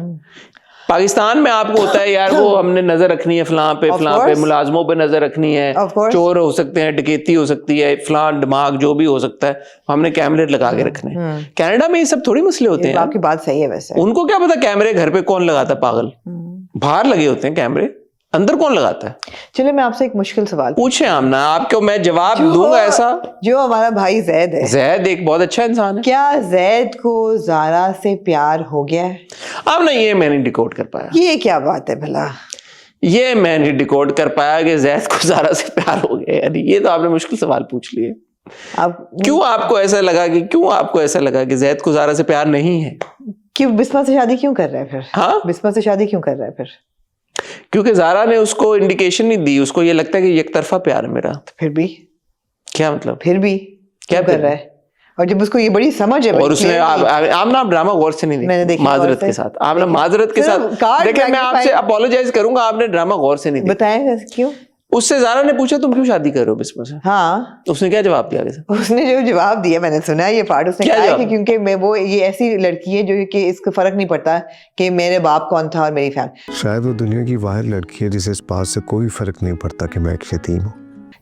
पाकिस्तान में आपको होता है यार, वो हमने नजर रखनी है फलां पे, मुलाजमों पे नजर रखनी है, चोर हो सकते हैं, डकैती हो सकती है, फलां दिमाग जो भी हो सकता है, हमने कैमरे लगा के रखने हैं। कनाडा में ये सब थोड़ी मसले होते हैं। आपकी बात सही है। वैसे उनको क्या पता कैमरे घर पे कौन लगाता है? पागल, बाहर लगे होते हैं कैमरे, अंदर कौन लगाता है? चलिए मैं आपसे एक मुश्किल सवाल पूछे आमना, आपको मैं जवाब दूंगा ऐसा। जो हमारा भाई जैद है, जैद एक बहुत अच्छा इंसान है। क्या जैद को ज़ारा से प्यार हो गया है? अब नहीं, ये मैं नहीं डिकोड कर पाया। ये क्या बात है भला? ये मैं नहीं डिकोड कर पाया कि जैद को ज़ारा से प्यार हो गया। यानी ये तो आपने मुश्किल सवाल पूछ लिए। क्यों आपको ऐसा लगा कि जैद को ज़ारा से प्यार नहीं है? क्यों बिस्मा से शादी क्यों कर रहा है फिर? हाँ, बिस्मा से शादी क्यों कर रहा है फिर? क्योंकि ज़ारा ने उसको इंडिकेशन नहीं दी। उसको ये लगता है कि एक तरफा प्यार है मेरा। तो फिर भी क्या मतलब? फिर भी क्या कर रहा है? और जब उसको ये बड़ी समझ है, और उसने आप ड्रामा गौर से नहीं देखा। माजरत के साथ आपने माजरत के साथ देखिए, मैं आपसे अपोलोजाइज करूंगा, आपने ड्रामा गौर से नहीं देखा। बताया क्यों? उससे ज़ारा ने पूछा तुम क्यों शादी कर रहे हो बिस्मा से? हाँ, उसने क्या जवाब दिया? उसने जो जवाब दिया मैंने सुना है ये पार्ट। उसने कहा कि क्योंकि मैं वो ये ऐसी लड़की है जो कि इसको फर्क नहीं पड़ता कि मेरे बाप कौन था और मेरी फैमिली। शायद वो दुनिया की वाहिद लड़की है जिसे इस बात से कोई फर्क नहीं पड़ता कि मैं एक यतीम हूँ।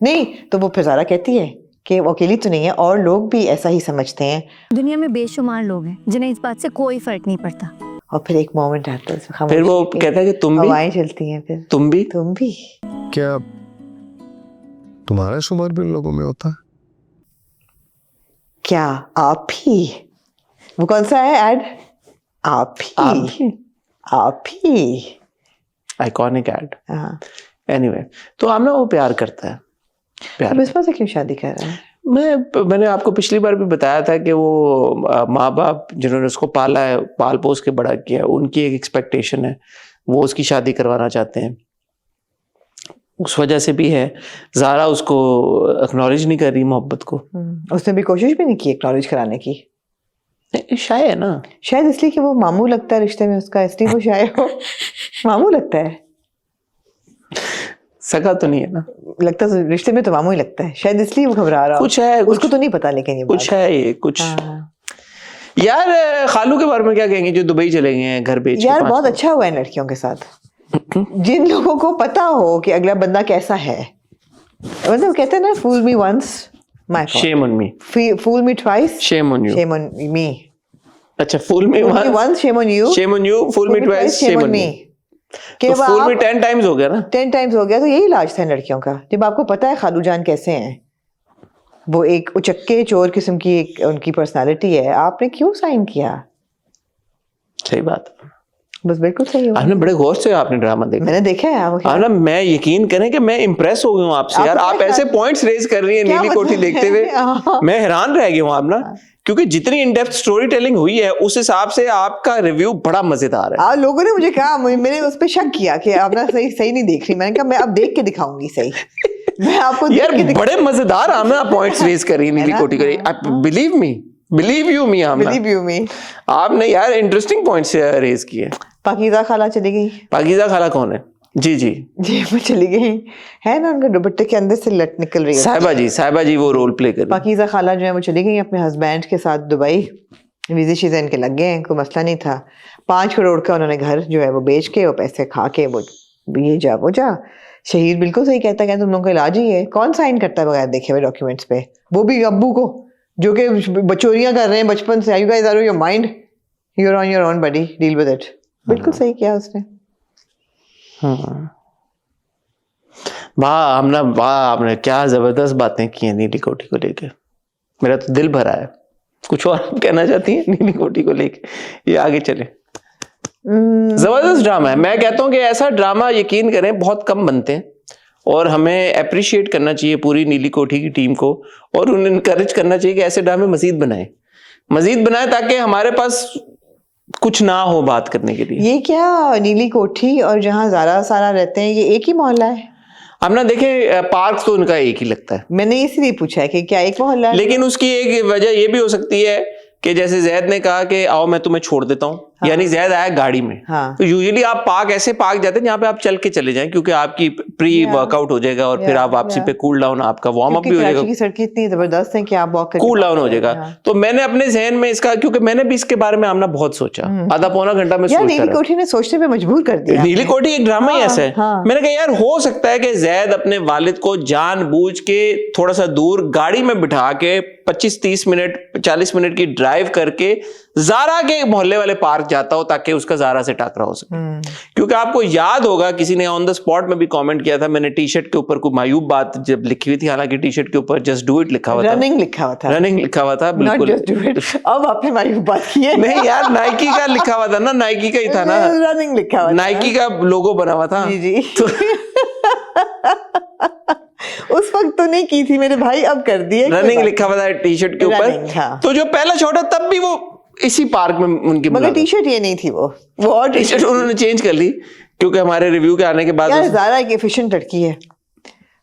नहीं तो वो फिर ज़ारा कहती है कि वो अकेली तो नहीं है, और लोग भी ऐसा ही समझते हैं। दुनिया में बेशुमार लोग हैं जिन्हें इस बात से कोई फर्क नहीं पड़ता। और फिर एक मोमेंट आता है, फिर वो कहता है कि तुम भी, हवाएं चलती हैं, फिर तुम भी क्या तुम्हारा शुमार भी उन लोगों में होता है? क्या आप ही? वो कौन सा है ऐड? आप ही आइकॉनिक ऐड। एनीवे, तो आमना वो प्यार करता है। प्यार बिस्मा से क्यों शादी कर रहा है? मैंने आपको पिछली बार भी बताया था कि वो माँ बाप जिन्होंने उसको पाला है, पाल पोस के बड़ा किया है, उनकी एक एक्सपेक्टेशन है, वो उसकी शादी करवाना चाहते हैं। उस वजह से भी है। ज़ारा उसको एक्नॉलेज नहीं कर रही मोहब्बत को। उसने भी कोशिश भी नहीं की एक्नॉलेज कराने की। शाय है ना, शायद इसलिए कि वो मामू लगता है रिश्ते में उसका, इसलिए वो शायद हो मामू लगता है। सगा तो नहीं है ना, लगता तो रिश्ते में तो मामू ही लगता है, शायद इसलिए वो घबरा रहा हो। कुछ है, उसको तो नहीं पता, लेकिन ये कुछ बात। है ये कुछ। हाँ। यार खालू के बारे में क्या कहेंगे जो दुबई चले गए हैं घर बेच के? यार 5 बहुत अच्छा हुआ है लड़कियों के साथ, जिन लोगों को पता हो कि अगला बंदा कैसा है। मतलब कहते हैं ना, fool me once my shame on me, fool me twice shame on you. Shame on me. अच्छा, fool me once shame on you, shame on you, fool me twice shame on me. कि तो फूल मी 10 times हो गया ना, 10 times हो गया। तो यही इलाज था इन लड़कियों का। जब आपको पता है खालू जान कैसे हैं, वो एक उचक्के चोर किस्म की एक उनकी पर्सनालिटी है, आपने क्यों साइन किया? सही बात। बस बिल्कुल सही हो। आपने बड़े गौर से आपने ड्रामा देखा। मैंने देखा है। आप ना, मैं यकीन करें कि मैं इंप्रेस हो गया हूँ आपसे यार। आप ऐसे पॉइंट्स रेज कर रही हैं क्या नीली कोठी मतलब देखते है? हुए, हाँ। मैं हैरान रह गया हूँ आप ना, क्योंकि जितनी इन डेप्थ स्टोरी टेलिंग हुई है उस हिसाब से आपका रिव्यू बड़ा मजेदार है। लोगों ने मुझे कहा, मैंने उस पर शक किया कि आप ना सही नहीं देख रही। मैंने कहा मैं अब देख के दिखाऊंगी सही। मैं आपको यार बड़े मजेदार आमना पॉइंट्स रेज कर रही है नीली कोठी को। Believe you me Aamna, believe you me, आपने यार इंटरेस्टिंग पॉइंट्स रेज किए। पाकीज़ा खाला चली गई। पाकीज़ा खाला कौन है? जी जी जी वो चली गई है ना, उनके दुपट्टे के अंदर से लट निकल रही है। साहिबा जी वो रोल प्ले कर रही। पाकीज़ा खाला जो है वो चली गई अपने हस्बैंड के साथ दुबई। वीज़े शीज़े इनके लग गए हैं, कोई मसला नहीं था। 5 करोड़ का उन्होंने घर जो है वो बेच के, वो पैसे खा के वो ये जा वो जा। शहीद बिल्कुल सही कहता है, तुम लोगों का इलाज ही है। कौन साइन करता है बगैर देखे हुए डॉक्यूमेंट्स पे? वो भी अब्बू को, जो कि बचोरियां कर रहे हैं बचपन से। You guys are your mind, you are on your own buddy, deal with it. बिल्कुल सही किया उसने। वाह आपने क्या जबरदस्त बातें की हैं नीली कोठी को लेके। मेरा तो दिल भरा है। कुछ और आप कहना चाहती हैं नीली कोठी को लेके? ये आगे चले। जबरदस्त ड्रामा है। मैं कहता हूँ कि ऐसा ड्रामा यकीन करें बहुत कम बनते हैं, और हमें अप्रिशिएट करना चाहिए पूरी नीली कोठी की टीम को, और उन्हें इनकरेज करना चाहिए कि ऐसे ड्रामे मजीद बनाएं ताकि हमारे पास कुछ ना हो बात करने के लिए। ये क्या नीली कोठी और जहाँ ज़ारा सारा रहते हैं ये एक ही मोहल्ला है? अब ना देखें, पार्क तो उनका एक ही लगता है। मैंने इसीलिए पूछा है कि क्या एक मोहल्ला है? लेकिन उसकी एक वजह ये भी हो सकती है कि जैसे जैद ने कहा कि आओ मैं तुम्हें छोड़ देता हूँ, हाँ। यानी जैद आया गाड़ी में। हाँ। तो यूजुअली आप पार्क ऐसे पार्क जाते हैं जहाँ पे आप चल के चले जाएं, क्योंकि आपकी प्री वर्कआउट हो जाएगा और फिर आप वापसी पे कूल डाउन, आपका वार्म अप भी हो जाएगा, की सड़कें इतनी जबरदस्त हैं कि आप वॉक करके कूल डाउन हो जाएगा। तो मैंने अपने जहन में इसका, क्योंकि मैंने भी इसके बारे में आमना बहुत सोचा, आधा पौना घंटा में यार सोचता नीली रहा। कोठी ने सोचने पे मजबूर कर दिया। नीली कोठी एक ड्रामा ही ऐसा है। हाँ। मैंने कहा यार हो सकता है कि जैद अपने वालिद को जानबूझ के थोड़ा सा दूर गाड़ी में बिठा के 25-30 मिनट 40 मिनट की ड्राइव करके ज़ारा के मोहल्ले वाले पार्क जाता हो ताकि उसका ज़ारा से टाकरा हो सके। क्योंकि आपको याद होगा किसी ने ऑन द स्पॉट में भी कमेंट किया था, मैंने टी शर्ट के ऊपर कोई मायूब बात जब लिखी हुई थी, हालांकि टी शर्ट के ऊपर जस्ट डू इट लिखा हुआ था, रनिंग लिखा हुआ था, रनिंग लिखा हुआ था, बिल्कुल। Not just do it। अब आपने मायूब बात की है। नहीं यार, नाइकी का लिखा हुआ था ना, नाइकी का ही था ना, रनिंग लिखा हुआ था, नाइकी का लोगो बना हुआ था। जी जी। उस वक्त तो नहीं की थी मेरे भाई, अब कर दिए। रनिंग लिखा हुआ था टी शर्ट के ऊपर। हाँ। तो जो पहला शॉट है तब भी वो इसी पार्क में उनकी, मगर टी शर्ट ये नहीं थी, वो और टी शर्ट उन्होंने चेंज कर ली क्योंकि हमारे रिव्यू के आने के बाद यार ज़ारा एक एफिशिएंट लड़की है।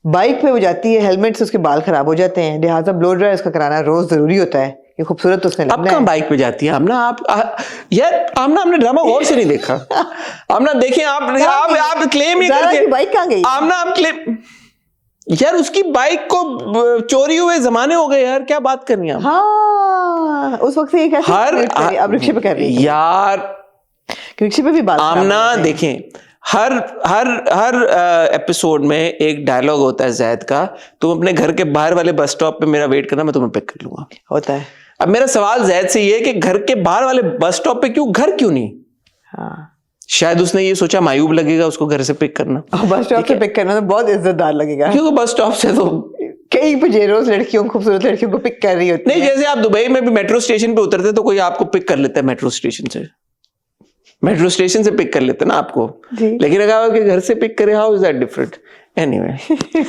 बाइक पे वो जाती है, हेलमेट से उसके बाल खराब हो जाते हैं, लिहाजा ब्लो ड्राई उसका कराना रोज जरूरी होता है। ये खूबसूरत तो उसने अब लगना कहाँ है। बाइक पे जाती है आमना? यार आमना हमने ड्रामा गौर से नहीं देखा। आमना देखें आप क्लेम ही ज़ारा की करके बाइक कहाँ गई? आमना आप क्लेम, यार उसकी बाइक को चोरी हुए जमाने हो गए यार, क्या बात करनी है? हाँ उस वक्त से ये कैसे अब रिक्शे पे कर रही है यार, रिक्शे पे भी बात आमना देखें, हर एपिसोड में एक डायलॉग होता है जैद का, तुम अपने घर के बाहर वाले बस स्टॉप पे मेरा वेट करना, मैं तुम्हें पिक कर लूंगा। होता है। अब मेरा सवाल जैद से ये है कि घर के बाहर वाले बस स्टॉप पे क्यों, घर क्यों नहीं? हाँ शायद उसने ये सोचा मायूब लगेगा उसको घर से पिक करना, बस स्टॉप से पिक करना तो बहुत इज्जतदार लगेगा, क्योंकि बस स्टॉप से तो कई पजेरोज लड़कियों, खूबसूरत लड़कियों को पिक कर रही होती नहीं। जैसे आप दुबई में भी मेट्रो स्टेशन पे उतरते तो कोई आपको पिक कर लेता है, मेट्रो स्टेशन से पिक कर लेते ना आपको। लेकिन अगर आपके घर से पिक करे, how is that different? Anyway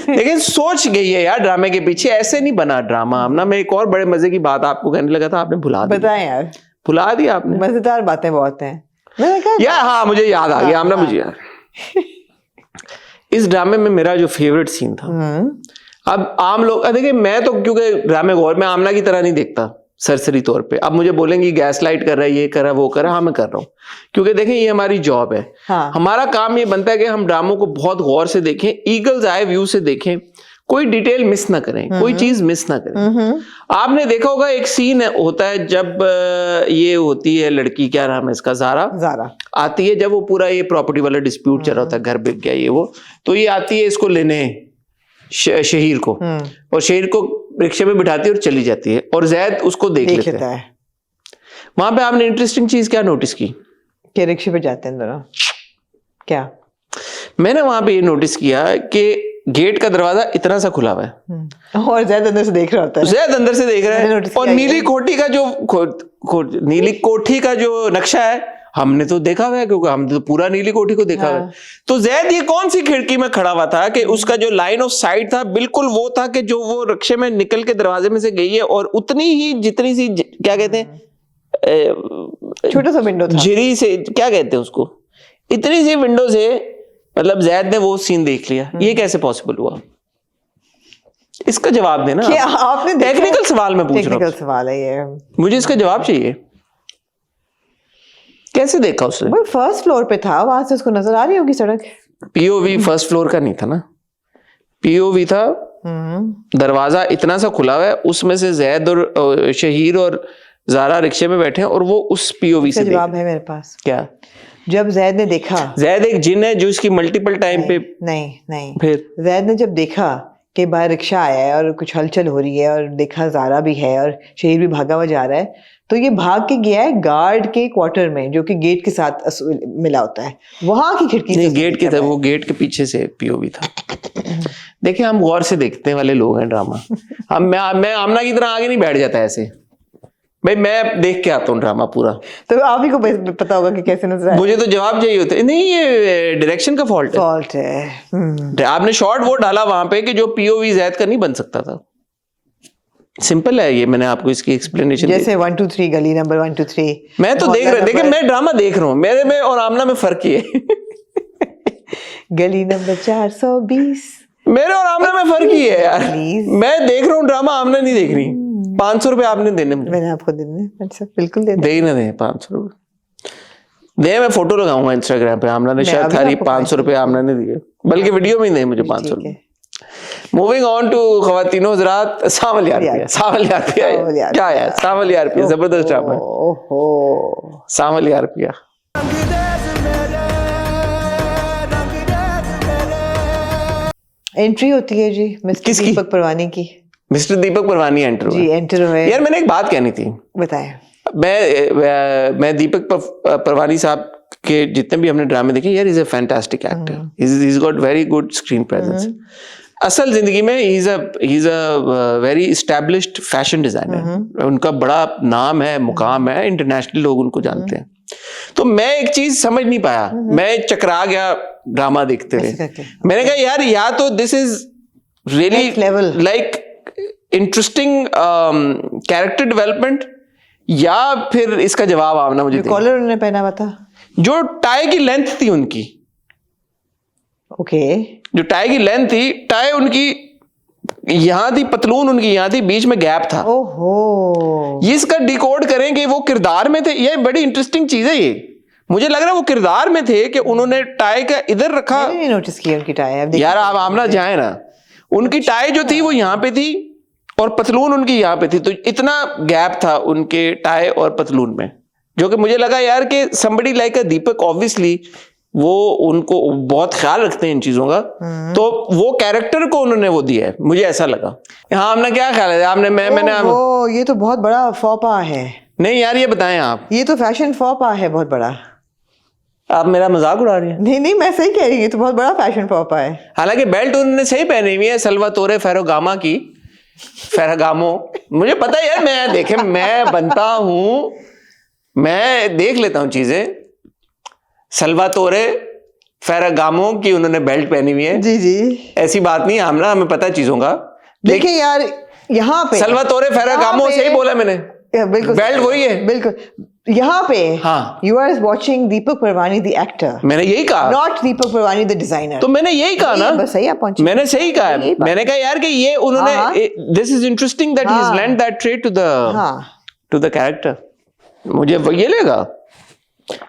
लेकिन सोच गई है यार ड्रामे के पीछे, ऐसे नहीं बना ड्रामा। आमना मैं एक और बड़े मजे की बात आपको कहने लगा था, आपने भुला दी। बताएं यार, भुला दिया आपने। मजेदार बातें बहुत हैं। मैंने कहा यार हाँ मुझे याद आ गया आमना, मुझे यार इस ड्रामे में मेरा जो फेवरेट सीन था, अब आम लोग देखिए, मैं तो क्योंकि ड्रामे गौर में आमना की तरह नहीं देखता सरसरी तौर पे। अब मुझे बोलेंगे गैस लाइट कर रहा है, ये कर रहा है, वो कर रहा है, हाँ मैं कर रहा हूँ, क्योंकि देखें ये हमारी जॉब है। हाँ। हमारा काम ये बनता है कि हम ड्रामों को बहुत गौर से देखें, ईगल्स आई व्यू से देखें, कोई डिटेल मिस ना करें, कोई चीज मिस ना करें। आपने देखा होगा एक सीन होता है जब ये होती है लड़की, क्या नाम है इसका, ज़ारा आती है, जब वो पूरा ये प्रॉपर्टी वाला डिस्प्यूट चल रहा होता है, घर बिक गया ये वो, तो ये आती है इसको लेने शहीर को, और शहीर को रिक्शे में बिठाती है और चली जाती है, और जैद उसको देख लेता है। वहां पे आपने इंटरेस्टिंग चीज क्या नोटिस की? कि रिक्शे पे जाते हैं दोनों। क्या? मैंने वहां पे ये नोटिस किया कि गेट का दरवाजा इतना सा खुला हुआ है और जैद अंदर से देख रहा होता है। जैद अंदर से देख रहा मैंने है, notice और किया नीली ये। कोठी का जो नीली कोठी का जो नक्शा है हमने तो देखा हुआ है, क्योंकि हमने तो पूरा नीली कोठी को देखा हुआ है। तो जैद ये कौन सी खिड़की में खड़ा हुआ था कि उसका जो लाइन ऑफ साइट था बिल्कुल वो था कि जो वो रिक्शे में निकल के दरवाजे में से गई है, और उतनी ही जितनी सी क्या कहते हैं, छोटा सा विंडो था, झिरी से क्या कहते हैं उसको, इतनी सी विंडो से, मतलब जैद ने वो सीन देख लिया। ये कैसे पॉसिबल हुआ? इसका जवाब देना। क्या आपने टेक्निकल सवाल मैं पूछ रहा हूँ, टेक्निकल सवाल है ये, मुझे इसका जवाब चाहिए। कैसे देखा उसने? वो फर्स्ट फ्लोर पे था, वहां से उसको नजर आ रही होगी सड़क। पीओवी फर्स्ट फ्लोर का नहीं था ना, पीओवी था, दरवाजा इतना सा खुला हुआ है, उसमें से जैद और शहीर और ज़ारा रिक्शे में बैठे हैं, और वो उस पीओवी से जवाब है मेरे पास। क्या? जब जैद ने देखा, जैद एक जिन है जो इसकी मल्टीपल टाइम पे, नहीं फिर जैद ने जब देखा कि बाहर रिक्शा आया है और कुछ हलचल हो रही है, और देखा ज़ारा भी है और शहीर भी भागा हुआ जा रहा है, तो ये भाग के गया है गार्ड के क्वार्टर में, जो कि गेट के साथ मिला होता है, वहां की खिड़की नहीं से गेट के था, वो गेट के पीछे से पीओवी था। देखिए हम गौर से देखने वाले लोग हैं ड्रामा। मैं आमना की तरह आगे नहीं बैठ जाता ऐसे, भाई मैं देख के आता हूँ ड्रामा पूरा। तो आप ही को पता होगा कि कैसे नजर आया। मुझे तो जवाब चाहिए होते नहीं, ये डायरेक्शन का फॉल्ट है। आपने शॉर्ट वो डाला वहां पे कि जो पीओवी जैद का नहीं बन सकता था। सिंपल है ये, मैंने आपको इसकी एक्सप्लेनेशन जैसे 1 2 3 गली नंबर 1 2 3। मैं तो देख रहा, देखिए मैं ड्रामा देख रहा हूँ, मेरे में और आमना में फर्क ये गली नंबर 420। मेरे और आमना में फर्क ही है यार। Please। मैं देख रहा हूँ ड्रामा, आमना नहीं देख रही। 500 रुपए आपने देने मुझे, मैंने आपको देने, अच्छा बिल्कुल दे दे ही ना दे 500 रुपए दे, मैं फोटो लगाऊंगा इंस्टाग्राम पे। आमना ने शायद अभी खाली आपको 500 रुपए आमना ने दिए, बल्कि वीडियो में ही दे मुझे 500 रुपए। मूविंग ऑन टू खवातीनो हज़रात, सावल यार पिया क्या यार, सावल यार पिया जबरदस्त ड्रामा है। ओहो, सावल यार पिया। एंट्री होती है जी मिस्टर किसकी? दीपक परवानी की। मिस्टर दीपक परवानी एंटर हुए। जी एंटर हुए। यार मैंने एक बात कहनी थी, बताएं। मैं दीपक परवानी साहब के जितने भी हमने ड्रामे देखे, यार is a fantastic actor, he's got very good screen presence। असल जिंदगी में he's a very established fashion designer। उनका बड़ा नाम है, मुकाम है, इंटरनेशनल लोग उनको जानते हैं। तो मैं एक चीज समझ नहीं पाया, मैं चकरा गया ड्रामा देखते हुए। मैंने कहा यार या तो this is really like interesting character development, या फिर इसका जवाब आना मुझे कॉलर उन्होंने पहना हुआ था, जो टाई की लेंथ थी उनकी, ओके, जो टाई की लेंथ थी, टाई उनकी यहाँ थी, पतलून उनकी यहाँ थी, बीच में गैप था। ओहो, ये इसका डिकोड करें कि वो किरदार में थे। ये बड़ी इंटरेस्टिंग चीज है ये, मुझे लग रहा है वो किरदार में थे कि उन्होंने टाई का इधर रखा। मैंने नहीं नोटिस किया उनकी टाई। यार आप आमना जाए ना, उनकी टाई जो थी वो यहाँ पे थी और पतलून उनकी यहाँ पे थी, तो इतना गैप था उनके टाई और पतलून में, जो कि मुझे लगा यार कि somebody like a Deepak obviously वो उनको बहुत ख्याल रखते हैं इन चीजों का, तो वो कैरेक्टर को उन्होंने वो दिया है, मुझे ऐसा लगा। हाँ आपने क्या ख्याल है? आपने मैंने ये तो बहुत बड़ा फॉपा है। नहीं यार ये बताएं आप, ये तो फैशन फॉपा है बहुत बड़ा। आप मेरा मजाक उड़ा रही हैं? नहीं मैं सही कह रही हूँ, ये तो बहुत बड़ा फैशन फॉपा है। हालांकि बेल्ट उन्होंने सही पहनी हुई है, सल्वातोरे फेरागामो। मुझे पता है यार, मैं देखे मैं बनता हूं, मैं देख लेता हूं चीजें। सल्वातोरे फेरागामो की उन्होंने बेल्ट पहनी हुई है। जी जी, ऐसी बात नहीं है आमना, हमें पता है चीजों का। देखिए यार यहाँ पे सल्वातोरे फेरागामो से ही बोला मैंने, बिल्कुल बेल्ट वही है। बिल्कुल यहाँ पे हाँ। You are watching Deepak Parwani the actor, मैंने यही कहा, not Deepak Parwani the designer. तो मैंने यही कहा ना, बस सही आप पहुंचे, मैंने सही कहा है। मैंने कहा यार कि ये हाँ। उन्होंने, this is interesting that he has lent that trait to the character. मुझे ये लगा,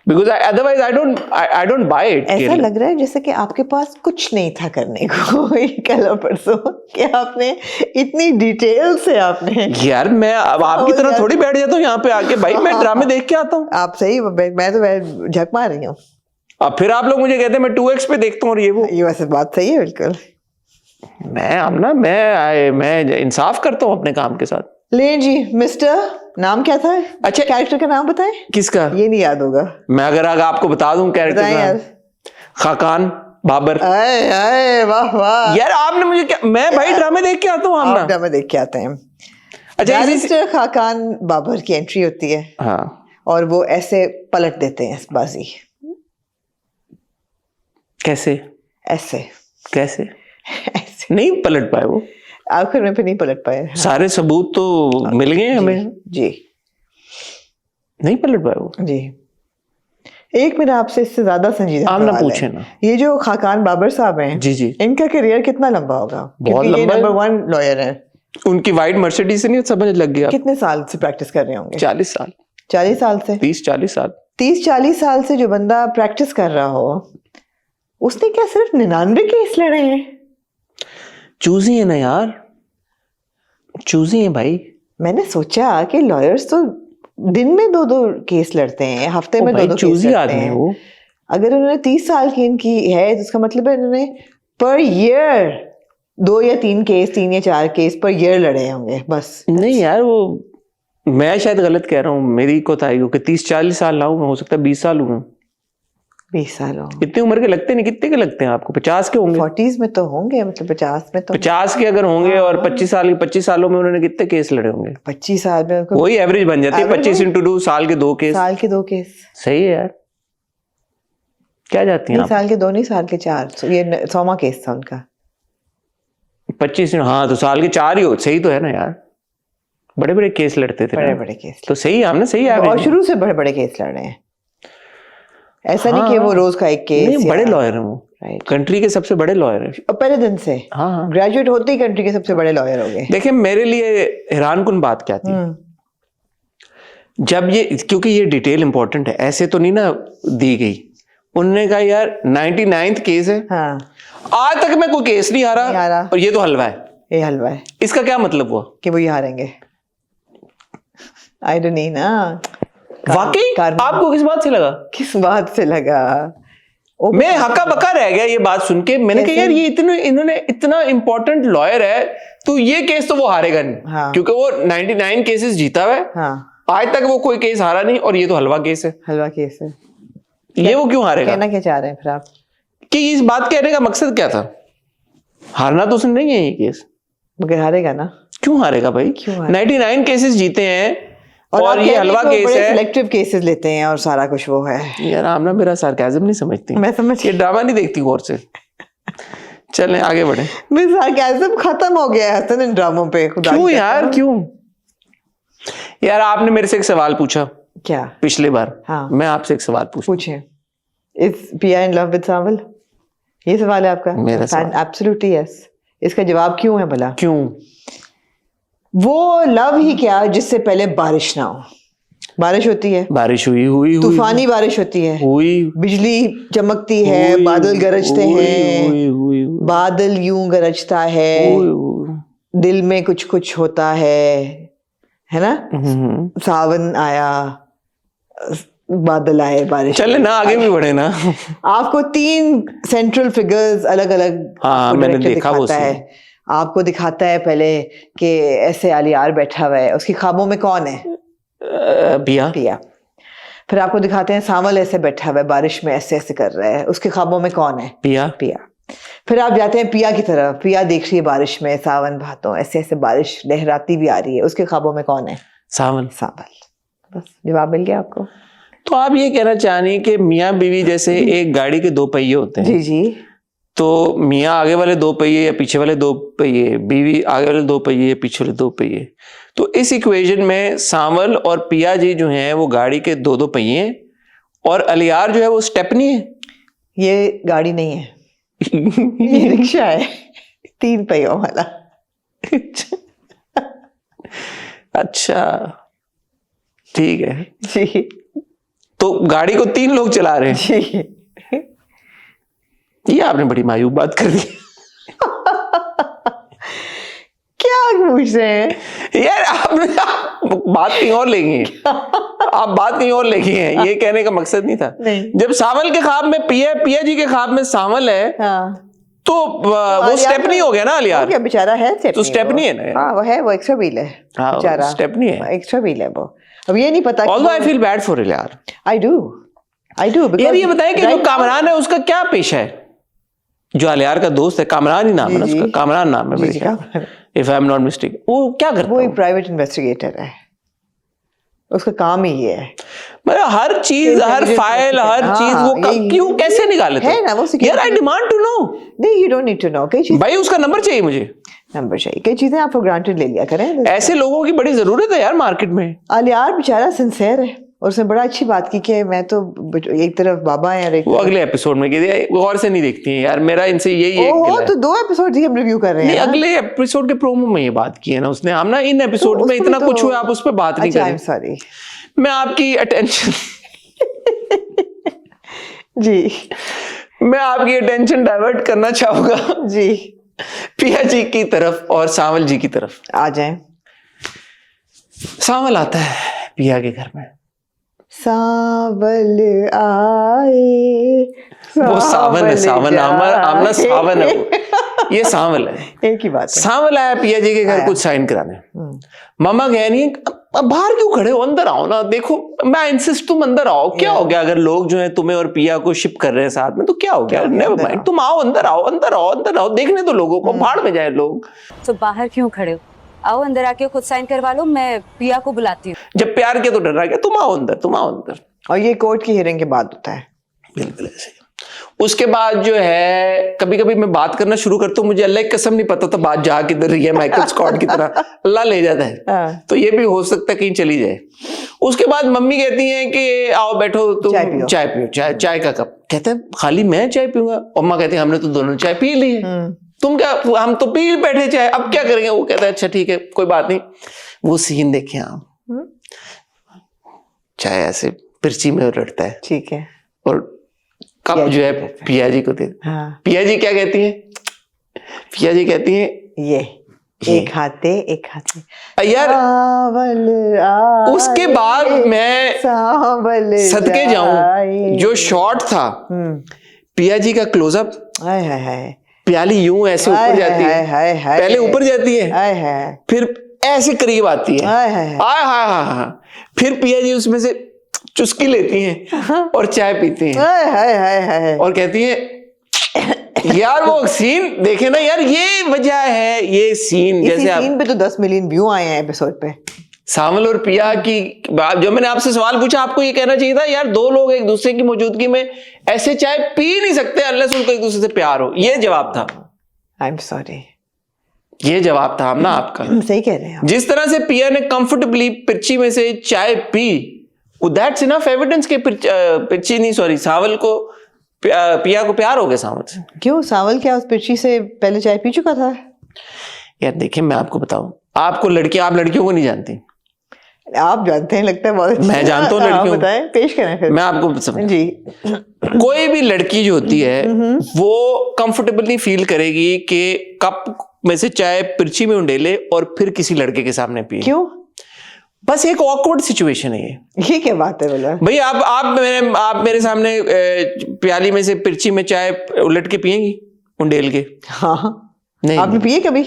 because otherwise I don't buy it. ऐसा लग रहा है जैसे कि आपके पास कुछ नहीं था करने को कल और परसों, कि आपने इतनी डिटेल से आपने। यार मैं अब आपकी तरह थोड़ी बैठ जाता हूँ यहाँ पे आके, भाई मैं ड्रामे देख के आता हूँ। आप सही, मैं तो झक मार रही हूँ। अब फिर आप लोग मुझे कहते हैं मैं 2x पे देखता हूँ और ये वो। ये वैसे बात सही है बिल्कुल। मैं इंसाफ करता हूँ अपने काम के साथ। ले जी, मिस्टर नाम क्या था? अच्छा, कैरेक्टर का नाम बताएं। किसका? ये नहीं याद होगा। मैं अगर आपको बता दूं कैरेक्टर बताएं यार। खाकान बाबर। आए आए, वाह वाह यार आपने मुझे क्या, मैं भाई ड्रामे देख के आता हूँ। आप ड्रामा देख के आते हैं। अच्छा, मिस्टर खाकान बाबर की एंट्री होती है, हाँ, और वो ऐसे पलट देते हैं बाजी। कैसे ऐसे कैसे ऐसे नहीं पलट पाए वो, आखिर में फिर नहीं पलट पाए। सारे सबूत तो मिल गए हमें, जी नहीं पलट पाए वो। जी। एक मेरा आपसे इससे ज्यादा संजीदा आप ना सवाल पूछे है। ना। ये जो खाकान बाबर साहब हैं, जी जी, इनका करियर कितना लंबा होगा? बहुत क्योंकि ये लंबा है। नंबर 1 लॉयर है। उनकी वाइट मर्सिडीज से नहीं समझ लग गया। कितने साल से प्रैक्टिस कर रहे होंगे? 40 साल, 40 साल से। 30-40 साल। 30-40 साल से जो बंदा प्रैक्टिस कर रहा हो, उसने क्या सिर्फ 99 केस लड़े हैं? चूजी है ना यार, चूजी है भाई। मैंने सोचा कि लॉयर्स तो दिन में 2-2 केस लड़ते हैं, हफ्ते में 2-2 केस चूजी लड़ते आदमी है हैं। वो। अगर उन्होंने 30 साल की इनकी है, तो उसका मतलब है उन्होंने पर ईयर 2 या 3 केस, 3 या 4 केस पर ईयर लड़े होंगे बस। नहीं यार, वो मैं शायद गलत कह रहा हूँ, मेरी कोताही हो कि 30-40 साल ना हो सकता है 20 साल हुए। 20 साल हो, इतनी उम्र के लगते नहीं, कितने के लगते हैं आपको? 50 के होंगे। 40s में तो होंगे, मतलब 50 में तो 50 के अगर होंगे, और 25 सालों में उन्होंने कितने केस लड़े होंगे? 25 साल में उनको वही एवरेज बन जाती है, Average 25 into 2 साल के 2 केस। साल के 2 केस। सही है यार, क्या जाती हैं नहीं, आप? साल के 2 नहीं, साल के 4। ये 100वां केस था उनका। 25, हाँ तो साल के 4 ही हो, सही तो है ना यार। बड़े बड़े केस लड़ते थे बड़े ना। बड़े केस, तो सही है, हमने सही और एवरेज। शुरू से बड़े बड़े केस लड़ रहे हैं। ऐसा नहीं कि वो रोज का एक केस। नहीं, बड़े लॉयर हैं वो, राइट, कंट्री के सबसे बड़े लॉयर हैं। और पहले दिन से हाँ हाँ। ग्रेजुएट होते ही कंट्री के सबसे बड़े लॉयर हो गए। देखिए मेरे लिए हैरानकुन बात क्या थी, जब ये, क्योंकि ये डिटेल इंपॉर्टेंट है, ऐसे तो नहीं ना दी गई। उन्होंने कहा यार 99th केस है, हाँ, आज तक मैं कोई केस नहीं हारा, नहीं हारा। और ये तो हलवा है। ये हलवा है इसका क्या मतलब हुआ? कि वो ये हारेंगे। आई डोंट नहीं ना। वाकई आपको किस बात से लगा? किस बात से लगा? मैं हक्का बक्का रह गया ये बात सुन के। मैंने कहा यार ये इन्होंने इतना इंपॉर्टेंट लॉयर है, तो ये केस तो वो हारेगा नहीं। हाँ। क्योंकि वो 99 केसेस जीता हुआ है, हाँ, आज तक वो कोई केस हारा नहीं, और ये तो हलवा केस है। हलवा केस है। ये वो क्यों हारेगा? कहना क्या चाह रहे हैं फिर आप? कि इस बात कहने का मकसद क्या था? हारना तो उसने नहीं है ये केस। मगर हारेगा ना। क्यों हारेगा भाई? क्यों हारेगा? 99 केसेस जीते हैं, और आप ये कह रहे हलवा हैं कि वो केस बड़े है। सिलेक्टिव केसेस लेते हैं और सारा कुछ वो है। यार आमना मेरा सार्केज्म नहीं समझती। मैं समझ ये ड्रामा नहीं देखती गौर से। चलें आगे बढ़े। मेरा सार्केज्म खत्म हो गया है हसन इन ड्रामों पे। खुदा क्यों की यार, कसम। क्यों? यार आपने मेरे से एक सवाल पूछा क्या? पिछली बार। हाँ। मैं आपसे एक सवाल पूछूं। पूछे। इज पिया इन लव विद सावल? ये सवाल है आपका? मेरा सवाल। Absolutely yes. इसका जवाब क्यों है भला? क्यों? वो लव ही क्या जिससे पहले बारिश ना हो। बारिश होती है, बारिश हुई तूफानी बारिश होती है, हुई बिजली चमकती है, हुई, बादल गरजते हैं, हुई, बादल यूं गरजता है, हुई। दिल में कुछ कुछ होता है ना? सावन आया, बादल आए, बारिश। चले ना आगे भी बढ़े ना। आपको 3 सेंट्रल फिगर्स अलग अलग हाँ, मैंने देखा वो दिखाता है। आपको दिखाता है पहले कि ऐसे आलियार बैठा हुआ है, उसकी ख्वाबों में कौन है? पिया। पिया। फिर आपको दिखाते हैं सावल ऐसे बैठा हुआ है, बारिश में ऐसे ऐसे कर रहा है, उसके ख्वाबों में कौन है? पिया। पिया। फिर आप जाते हैं पिया की तरफ, पिया देख रही है बारिश में, सावन भातों ऐसे ऐसे बारिश लहराती भी आ रही है, उसके ख्वाबों में कौन है? सावन। सावल। बस जवाब मिल गया आपको। तो आप ये कहना चाह रही हैं कि मियाँ बीवी जैसे एक गाड़ी के 2 पहिए होते हैं, जी जी, तो मियाँ आगे वाले 2 पहिए या पीछे वाले 2 पहिए, बीवी आगे वाले 2 पहिए या पीछे वाले 2 पहिए। तो इस इक्वेशन में सांवल और पिया जी जो हैं वो गाड़ी के 2 पहिए हैं, और अलियार जो है वो स्टेपनी है। ये गाड़ी नहीं है, ये रिक्शा है, 3 पहियों वाला। अच्छा ठीक है, जी तो गाड़ी को 3 लोग चला रहे हैं। जी, ये आपने बड़ी मायूब बात कर दी। क्या पूछ रहे हैं यार आपने बात कहीं और ले गई है, आप बात कहीं और ले गई हैं, ये कहने का मकसद नहीं था। नहीं। जब सांवल के ख्वाब में पिया जी के ख्वाब में सांवल है, हाँ, तो वो स्टेपनी हो गया ना अलियार। क्या बेचारा है तो स्टेपनी है ना। हाँ वो है, वो एक्स्ट्रा व्हील है हाँ, बेचारा, स्टेपनी है। एक्स्ट्रा व्हील है वो। अब ये नहीं पता, although I feel bad for Aliyar. I do यार ये बताएं कि जो कामरान है उसका क्या पेशा है, जो अलियार का दोस्त है, कामरान ही नाम है ना उसका, कामरान नाम है मेरे ख्याल, if I am not mistake. वो क्या करता वो है? एक प्राइवेट इन्वेस्टिगेटर है, उसका काम ही ये है। मतलब हर चीज, हर फाइल, हर चीज वो क्यों कैसे निकाले है ना वो यार, आई डिमांड टू नो। नहीं, you don't need to know. कई चीज भाई उसका नंबर चाहिए मुझे, नंबर चाहिए, कई चीजें आप फॉर ग्रांटेड ले लिया करें। ऐसे लोगों की बड़ी जरूरत है यार मार्केट में। अलियार बेचारा सिंसियर है, और उसने बड़ा अच्छी बात की कि मैं तो एक तरफ बाबा है और एक वो अगले एपिसोड में कहती है, वो गौर से नहीं देखती हैं यार, मेरा इनसे यही एक ओहो, गिला तो 2 एपिसोड ही हम रिव्यू कर रहे हैं नहीं, ना। अगले एपिसोड के प्रोमो में ये बात की है ना उसने, हम ना इन एपिसोड में इतना कुछ हुआ, आप उस पर बात नहीं अच्छा, करें। आई एम सॉरी मैं आपकी अटेंशन जी मैं आपकी अटेंशन डाइवर्ट करना चाहूंगा जी, पिया जी की तरफ और सांवल जी की तरफ। आ जाए। सांवल आता है पिया के घर में, सावल आए, वो सावन है, सावन आमला सावन है वो, ये सांवल है। एक ही बात है। सांवल आया पिया जी के घर कुछ साइन कराने। मामा कह रही है अब बाहर क्यों खड़े हो, अंदर आओ ना, देखो मैं इंसिस्ट, तुम अंदर आओ। क्या हो गया अगर लोग जो है तुम्हें और पिया को शिप कर रहे हैं साथ में, तो क्या हो गया, नेवर माइंड, तुम आओ अंदर आओ, अंदर आओ, अंदर आओ, देखने दो लोगों को, भाड़ में जाए लोग। तो बाहर क्यों खड़े हो, आओ अंदर आके खुद साइन करवा लो, मैं पिया को बुलाती हूँ। जब प्यार किया तो डर रहा है, तुम आओ अंदर, तुम आओ अंदर। और ये कोर्ट की हियरिंग के बाद होता है। बिल्कुल ऐसे। उसके बाद जो है कभी कभी मैं बात करना शुरू करता हूँ, मुझे अल्लाह की कसम नहीं पता था बात जा किधर रही है, माइकल स्कॉट की तरह अल्लाह ले जाता है। हाँ। तो ये भी हो सकता है कहीं चली जाए। उसके बाद मम्मी कहती हैं कि आओ बैठो, तुम चाय पियो, चाय का कप। कहते हैं खाली मैं चाय पीऊंगा। अम्मा कहती है हमने तो दोनों चाय पी ली है, तुम क्या, हम तो पी बैठे चाय, अब क्या करेंगे। वो कहता है अच्छा ठीक है कोई बात नहीं। वो सीन देखें आप, चाय ऐसे पिरची में उलटता है, ठीक है, और कप जो है पिया जी को दे। हाँ। पिया जी क्या कहती हैं, पिया जी कहती हैं ये एक हाथे एक हाथे यार। सावल उसके बाद मैं सावल सदके जाऊं, जो शॉट था पिया जी का क्लोजअप, हाय हाय हाय, प्याली यूं ऐसे ऊपर जाती है, पहले ऊपर जाती है, फिर ऐसे करीब आती है, हाय हाय हाय हाय हाय, फिर पिया जी उसमें से चुस्की लेती हैं और चाय पीती हैं, हाय हाय हाय हाय, और कहती हैं यार वो सीन देखे ना यार, ये वजह है ये सीन। जैसे आप सीन पे तो 10 मिलियन व्यू आए हैं एपिसोड पे। सांवल और पिया की बात, जो मैंने आपसे सवाल पूछा, आपको ये कहना चाहिए था यार, 2 लोग एक दूसरे की मौजूदगी में ऐसे चाय पी नहीं सकते अनलेस उनको एक दूसरे से प्यार हो। ये जवाब था। आई एम सॉरी, ये जवाब था ना आपका। सही कह रहे हैं आप। जिस तरह से पिया ने कंफर्टेबली पिर्ची में से चाय पी, दैट्स इनफ एविडेंस के पिर्ची नहीं, सॉरी, सांवल को पिया को प्यार हो गया सांवल से। क्यों, सांवल क्या उस पिर्ची से पहले चाय पी चुका था? यार देखिए मैं आपको बताऊं, आपको लड़की, आप लड़कियों को नहीं जानती, आप जानते हैं लगता है बहुत। मैं जानता हूँ लड़कियों को। बताएं, पेश करें फिर। मैं आपको समझ जी, कोई भी लड़की जो होती है वो कंफर्टेबली फील करेगी कि कप में से चाय पिर्ची में उंडेले और फिर किसी लड़के के सामने पिए। क्यों? बस एक ऑकवर्ड सिचुएशन है ये क्या बात है बोला भाई। आप मेरे सामने प्याली में से पिर्ची में चाय उलट के पिएंगी उंडेल के? हाँ, नहीं, आपने पिए कभी?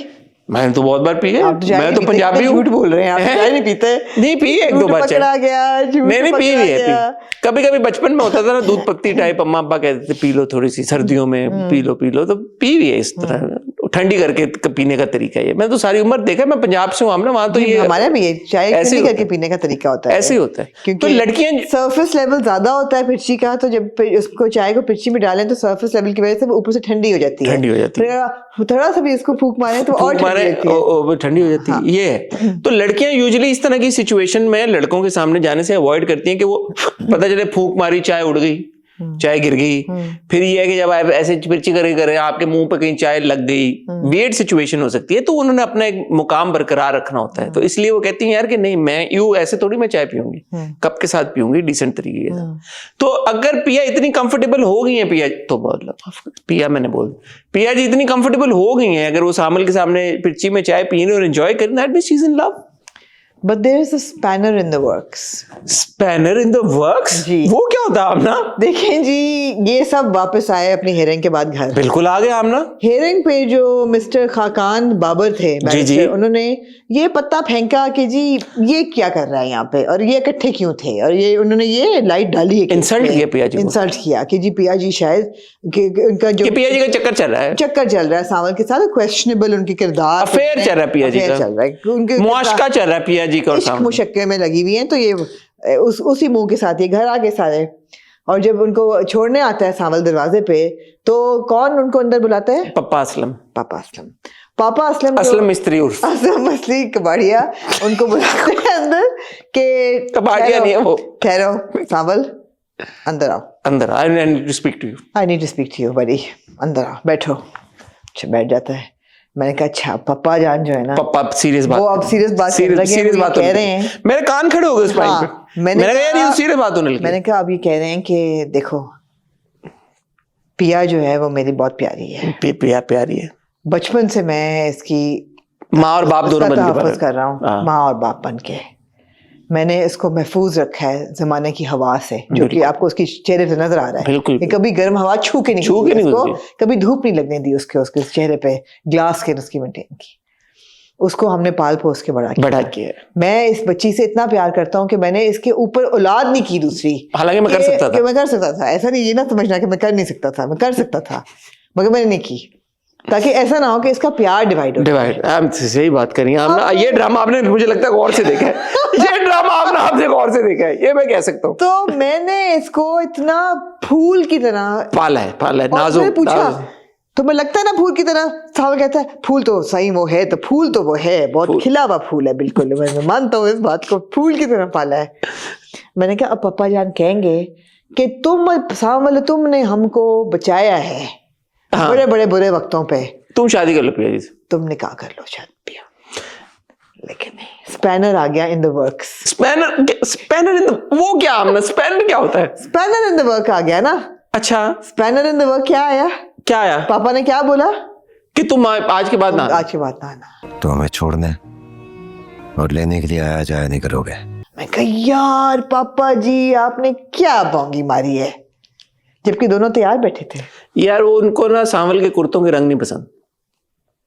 मैंने तो बहुत बार पी है। मैं तो पंजाबी हूँ। झूठ बोल रहे हैं आप, चाय नहीं पीते? नहीं पी एक दो बार पकड़ा गया, झूठ नहीं पी पकड़ा हुई है। गया। कभी कभी बचपन में होता था ना दूध पत्ती टाइप, अम्मा अब्बा कहते थे पी लो थोड़ी सी सर्दियों में, पी लो तो पी हुई है इस तरह। ठंडी करके पीने का तरीका है ये। मैं तो सारी उम्र देखा है, मैं पंजाब से हूँ आमना, वहां तो ये हमारा भी ये चाय ऐसे ही ठंडी होता करके है। पीने का तरीका होता है, ऐसे ही होता है। क्योंकि तो लड़कियां सरफेस लेवल ज्यादा होता है पिर्ची का, तो जब उसको चाय को पिर्ची में डालें तो सरफेस लेवल की वजह से वो ऊपर से ठंडी हो जाती है, ठंडी हो जाती है, फिर थोड़ा सा भी इसको फूक मारे तो और फूंक मारे ठंडी लगती है। वो ठंडी हो जाती है, ये है। तो लड़कियां यूजुअली इस तरह की सिचुएशन में लड़कों के सामने जाने से अवॉइड करती हैं कि वो पता चले फूंक मारी, चाय उड़ गई, चाय गिर गई, फिर ये है कि जब आप ऐसे पिर्ची करे आपके मुंह पे कहीं चाय लग गई, वियर्ड सिचुएशन हो सकती है। तो उन्होंने अपना एक मुकाम बरकरार रखना होता है, तो इसलिए वो कहती हैं यार कि नहीं, मैं यूं ऐसे थोड़ी मैं चाय पीऊंगी, कप के साथ पीऊंगी डिसेंट तरीके के साथ। तो अगर पिया इतनी कंफर्टेबल हो गई है, पिया मैंने बोल पिया जी इतनी कंफर्टेबल हो गई हैं, अगर वो सामल के सामने पिर्ची में चाय पीने और एंजॉय करें, that means she is in love. But there is a spanner in the works. Spanner in the works, जी। वो क्या होता है आमना? देखें जी, ये सब वापस आए अपनी हेयरिंग के बाद घर। बिल्कुल आ गया आमना। हेयरिंग पे जो मिस्टर खाकान बाबर थे जी। बैरिस्टर, उन्होंने ये पत्ता फेंका कि जी ये क्या कर रहा है यहाँ पे, और ये इकट्ठे क्यों थे, और ये उन्होंने ये लाइट डाली है, इंसल्ट किया पिया जी को। इंसल्ट किया कि जी पिया जी शायद कि उनका जो कि पिया जी का चक्कर चल रहा है, चक्कर चल रहा है सावल के साथ, क्वेश्चनेबल उनकी किरदार, अफेयर चल रहा है पिया जी affair का, चल रहा है, उनके मुआशका चल रहा है पिया जी का और इश्क सामल। मुशक्के में लगी हुई हैं। तो ये उसी मुंह के साथ ये घर आ गए सारे, और जब उनको छोड़ने आता है सावल दरवाजे पे, तो कौन उनको अंदर बुलाता है? पप्पा असलम, पापा असलम। पापा असलम असलम मिस्त्री उर्फ असलम असली कबाड़िया उनको बुलाते हैं अंदर के कबाड़िया नहीं है वो, ठहरो सावल, अंदर आओ, अंदर I need to speak to you. I need to speak to you buddy, अंदर आओ, बैठो। अच्छा, बैठ जाता है। मैंने कहा अच्छा पप्पा जान जो है ना, पप्पा सीरियस बात, वो अब सीरियस बात करने लगे हैं, सीरियस वो बात कह रहे हैं, मेरे कान खड़े हो गए उस टाइम हाँ, पे। मैंने कहा यार ये सीरियस बात होने लगी। मैंने कहा अब ये कह रहे हैं कि देखो पिया जो है वो मेरी बहुत प्यारी है, पिया प्यारी है, बचपन से मैं इसकी माँ और बाप दोनों बन के तहफ़्फ़ुज़ कर रहा हूँ, हाँ। माँ और बाप बन के मैंने इसको महफूज रखा है जमाने की हवा से, जो कि आपको उसकी चेहरे पे नजर आ रहा है। बिल्कुल। ये कभी गर्म हवा छू के नहीं उसको, कभी धूप नहीं लगने दी उसके चेहरे पे, ग्लास के उसकी मेंटेन की। उसको हमने पाल पोस के बड़ा किया। मैं इस बच्ची से इतना प्यार करता हूँ कि मैंने इसके ऊपर औलाद नहीं की दूसरी, हालांकि मैं कर सकता था, ऐसा नहीं, ये ना समझना कि मैं कर नहीं सकता था, मैं कर सकता था मगर मैंने नहीं की, ताकि ऐसा ना हो कि इसका प्यार डिवाइड हम सही बात करिए आपने, ये ड्रामा आपने मुझे लगता है गौर से देखा है, ये ड्रामा आपने गौर से देखा है, ये मैं कह सकता हूँ। तो मैंने इसको इतना फूल की तरह पाला है नाजुक। पूछा तो मैं लगता है ना फूल की तरह, सावल कहता है फूल तो सही वो है, तो फूल तो वो है, बहुत खिला हुआ फूल है, बिल्कुल मैं मानता हूँ इस बात को, फूल की तरह पाला है। मैंने कहा अब पापा जान कहेंगे कि सावल तुमने हमको बचाया है, हाँ। बड़े बड़े बुरे वक्तों पे, तुम शादी कर लो पिया जी से, तुम निकाह कर लो शादी पिया। लेकिन स्पैनर आ गया इन the works. Spanner in the, वो क्या हमने, स्पैनर क्या होता है? स्पैनर इन द वर्क आ गया ना। अच्छा, स्पैनर इन द वर्क क्या आया? पापा ने क्या बोला कि तुम आज के बाद ना आना, तो हमें छोड़ने और लेने के लिए आया जाया नहीं करोगे। मैं कहा यार पापा जी आपने क्या बोंगी मारी है, जबकि दोनों तैयार बैठे थे। यार वो उनको ना सावल के कुर्तों के रंग नहीं पसंद।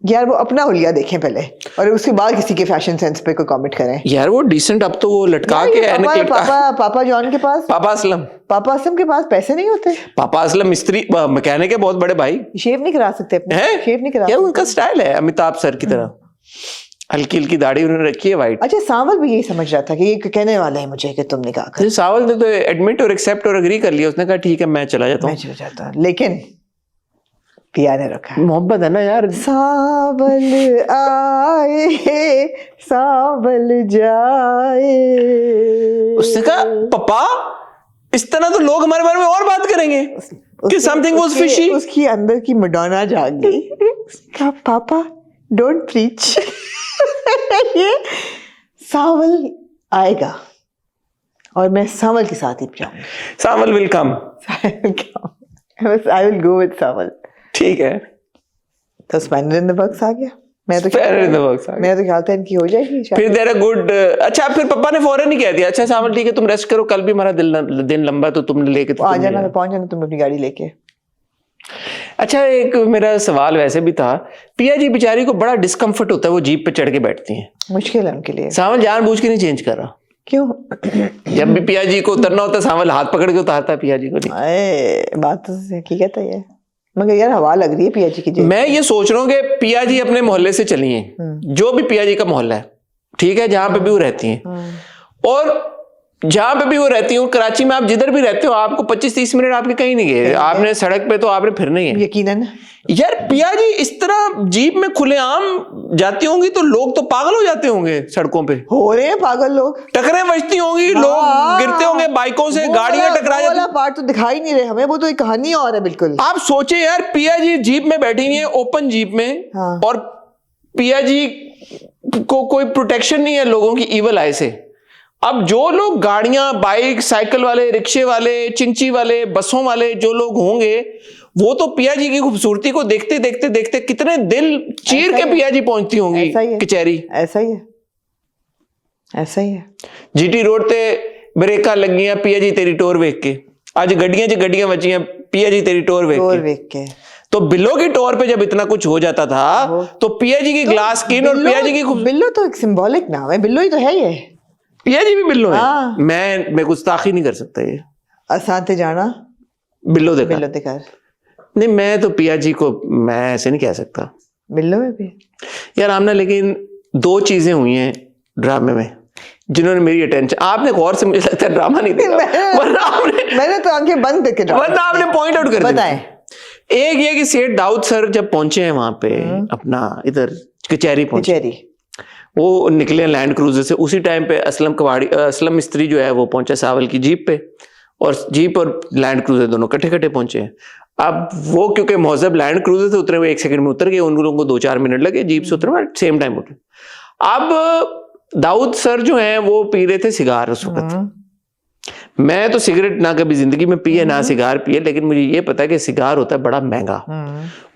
यार वो अपना हुलिया देखें पहले, और उसके बाद किसी के फैशन सेंस पे कोई कमेंट करें। यार वो डिसेंट, अब तो वो लटका के पापा जॉन के पास, पापा असलम के पास पैसे नहीं होते। पापा असलम मिस्त्री मैकेनिक है, बहुत बड़े भाई, शेव नहीं करा सकते अपने, शेव नहीं करा सकते। उनका स्टाइल है अमिताभ सर की तरह, हल्की हल्की दाढ़ी उन्होंने रखी है वाइट। अच्छा, सावल भी यही समझ रहा था कि ये कहने वाले हैं मुझे कि तुम निकाह कर। सावल ने तो एडमिट और एक्सेप्ट और एग्री कर लिया, उसने कहा ठीक है मैं चला जाता हूँ, लेकिन पिया ने रखा। मोहब्बत है ना यार। सावल आए सावल जाए, उसने कहा पापा इस तरह तो लोग हमारे बारे में और बात करेंगे कि समथिंग वाज फिशी। उसकी अंदर की मडोना जाग गई। कहा पापा डोंट प्रीच। ये सावल आएगा और मैं सावल के साथ ही जाऊंगी। Sawal will come, I will go with Sawal. ठीक है, तो स्पैनर इन द वर्क्स आ गया। मैं तो ख्याल था इनकी हो जाएगी फिर देर अ गुड। अच्छा, फिर पापा ने फौरन ही कह दिया अच्छा सावल ठीक है तुम रेस्ट करो, कल भी हमारा दिन लंबा, तो तुमने लेके आ जाना, पहुंच जाना तुम अपनी गाड़ी लेके। अच्छा, एक मेरा सवाल वैसे भी था, पिया जी बेचारी को बड़ा डिस्कम्फर्ट होता है, वो जीप पे चढ़ के बैठती हैं, मुश्किल है उनके लिए। सावल जानबूझ के नहीं चेंज कर रहा, क्यों? जब भी पिया जी को उतरना होता है सावल हाथ पकड़ के उतारता है पिया जी को। नहीं, बात तो हकीकत है ये। मगर यार हवा लग रही है पिया जी की जेब। मैं ये सोच रहा हूँ कि पिया जी अपने मोहल्ले से चली हैं, जो भी पिया जी का मोहल्ला है, ठीक है, जहां पे भी वो रहती हैं, और जहां पे भी वो रहती हूँ, कराची में आप जिधर भी रहते हो, आपको 25-30 मिनट आपके कहीं नहीं गए, आपने सड़क पे तो आपने फिरना ही है। यकीनन यार पिया जी इस तरह जीप में खुलेआम जाती होंगी तो लोग तो पागल हो जाते होंगे सड़कों पे, हो रहे हैं पागल लोग, टकरें बजती होंगी, लोग गिरते होंगे बाइकों से, गाड़ियां टकरा वो वाला जाती। पार्ट तो दिखाई नहीं रहे हमें, वो तो एक कहानी और है बिल्कुल। आप सोचे यार, पिया जी जीप में बैठी हुई है, ओपन जीप में, हाँ। और पिया जी को कोई प्रोटेक्शन नहीं है लोगों की ईवल आई से। अब जो लोग गाड़ियां, बाइक, साइकिल वाले, रिक्शे वाले, चिंची वाले, बसों वाले जो लोग होंगे, वो तो पिया जी की खूबसूरती को देखते देखते देखते कितने दिल चीर के पिया जी पहुंचती होंगी ऐसा ही है। कचहरी। ऐसा ही है, ऐसा ही है। जीटी रोड ते ब्रेका लगियां पिया जी तेरी टोर वेख के, आज गड्डियां च गड्डियां बचियां पिया जी तेरी टोर वेख टोर के। वेख के तो बिल्लो की टोर पे जब इतना कुछ हो जाता था तो पिया जी की ग्लास स्किन और पिया जी की बिल्लो तो एक सिंबॉलिक नाम है, बिल्लो ही तो है ये। पिया जी भी बिल्लो है। हाँ। मैं गुस्ताखी नहीं कर सकता ये, असाते जाना बिल्लो देखा बिल्लो दिखा, नहीं, मैं तो पिया जी को मैं ऐसे नहीं कह सकता बिल्लो में भी यार आमना। लेकिन दो चीजें हुई हैं ड्रामे में जिन्होंने मेरी अटेंशन, आपने गौर से मुझे लगता है ड्रामा नहीं देखा, मैंने तो आंखें बंद करके वरना आपने पॉइंट आउट कर दिया। बताएं। एक ये कि सेठ दाऊद सर जब पहुंचे हैं वहां पे, अपना इधर कचहरी पहुंचे, कचहरी, वो निकले लैंड क्रूजर से, उसी टाइम पे असलम मिस्त्री जो है वो पहुंचा सावल की जीप पे, और जीप और लैंड क्रूजर दोनों कट्ठे पहुंचे हैं। अब वो क्योंकि महजब लैंड क्रूजर से उतरे हुए 1 सेकंड में उतर गए, उन लोगों को 2-4 मिनट लगे जीप से उतरने में, सेम टाइम उतरे। अब दाऊद सर जो हैं वो पी रहे थे सिगार उस वक्त। मैं तो सिगरेट ना कभी जिंदगी में पिए ना सिगार पिए, लेकिन मुझे ये पता है कि सिगार होता है बड़ा महंगा,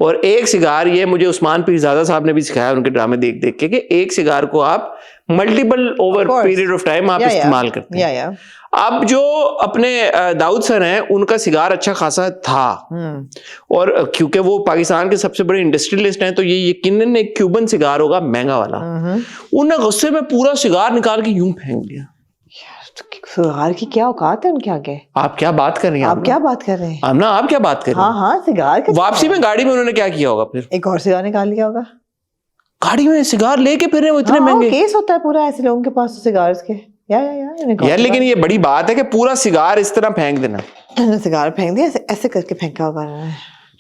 और एक सिगार, ये मुझे उस्मान पीरजादा साहब ने भी सिखाया उनके ड्रामे देख देख के, कि एक सिगार को आप multiple over period of time आप इस्तेमाल करते हैं। अब जो अपने दाऊद सर हैं उनका सिगार अच्छा खासा था, और क्योंकि वो पाकिस्तान के सबसे बड़े इंडस्ट्रियलिस्ट हैं तो ये यकीनन एक क्यूबन सिगार होगा महंगा वाला। उन्होंने गुस्से में पूरा सिगार निकाल के यूं फेंक दिया। सिगार की क्या औकात है उनके आगे? आप क्या बात कर रही हैं? आप क्या बात कर रहे हैं? आमना आप क्या बात कर रही हैं? हाँ हाँ, सिगार का वापसी में गाड़ी में उन्होंने क्या किया होगा? फिर एक और सिगार निकाल लिया होगा। गाड़ी में सिगार लेके फिर रहे वो इतने महंगे। केस होता है पूरा ऐसे लोगों के पास सिगार्स के। यार लेकिन ये बड़ी बात है कि पूरा सिगार इस तरह फेंक देना। सिगार फेंक दिया ऐसे करके फेंका होगा।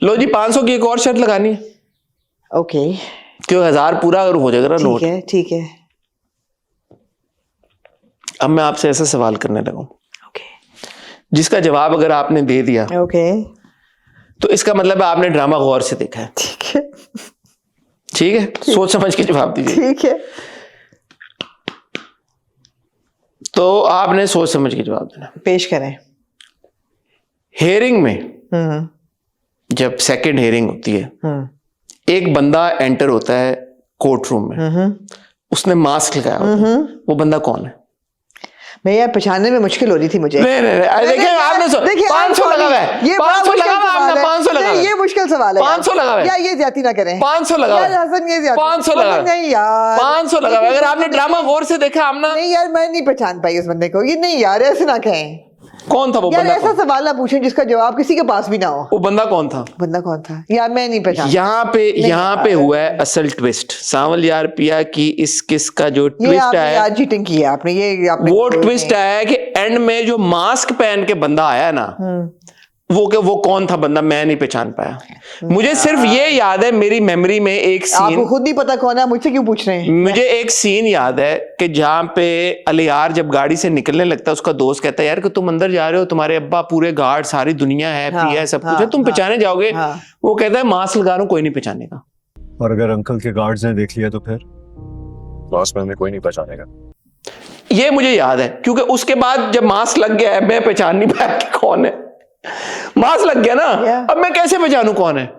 लो जी 500 की एक और शर्त लगानी है। ओके, क्यों 1000 पूरा अगर हो जाएगा ना नोट। ठीक है ठीक है। अब मैं आपसे ऐसा सवाल करने लगा ओके, जिसका जवाब अगर आपने दे दिया ओके, तो इसका मतलब है आपने ड्रामा गौर से देखा है। ठीक है ठीक है, सोच समझ के जवाब दीजिए। ठीक है। तो आपने सोच समझ के जवाब देना। पेश करें। हेयरिंग में जब सेकंड हेयरिंग होती है, एक बंदा एंटर होता है कोर्ट रूम में, उसने मास्क लगाया होता है, वो बंदा कौन है? भैया पहचानने में मुश्किल हो रही थी मुझे। नहीं देखिए आपने 500 लगा हुआ है, ये 500 लगा हुआ है आपने, 500 लगा हुआ है, ये मुश्किल सवाल है। 500 लगा हुआ है, यार ये ज्यादती ना करें। 500 लगा हुआ है, हसन ये ज्यादती 500 लगा हुआ है, नहीं यार 500 लगा हुआ है। अगर आपने ड्रामा गौर से देखा आमना, नहीं यार मैं नहीं पहचान पाई उस बंदे को। ये नहीं यार ऐसे ना कहें। कौन था वो यार बंदा? ऐसा सवाल ना पूछें जिसका जवाब किसी के पास भी ना हो। वो बंदा कौन था? बंदा कौन था यार मैं नहीं पहचान। यहाँ पे हुआ है असल ट्विस्ट। सावल यार पिया की इस किस का जो ट्विस्ट है, यार चीटिंग की है आपने। ये आपने वो ट्विस्ट है कि एंड में जो मास्क पहन के बंदा आया ना, वो कौन था बंदा मैं नहीं पहचान पाया। मुझे सिर्फ ये याद है, मेरी मेमोरी में एक सीन, आपको खुद नहीं पता कौन है, मुझसे क्यों पूछ रहे हैं? मुझे एक सीन याद है कि जहां पे अलियार जब गाड़ी से निकलने लगता है, उसका दोस्त कहता है यार कि तुम अंदर जा रहे हो, तुम्हारे अब्बा पूरे गार्ड, सारी दुनिया है, पिया है, सब कुछ है, तुम पहचाने जाओगे? वो कहता है मास्क लगा रहा हूं, कोई नहीं पहचानेगा। और अगर अंकल के गार्ड्स ने देख लिया तो फिर मास्क में कोई नहीं पहचानेगा। ये मुझे याद है क्योंकि उसके बाद जब मास्क लग गया है मैं पहचान नहीं पाया कि कौन है। मास्क लग गया ना, अब मैं कैसे पहचानूं कौन है?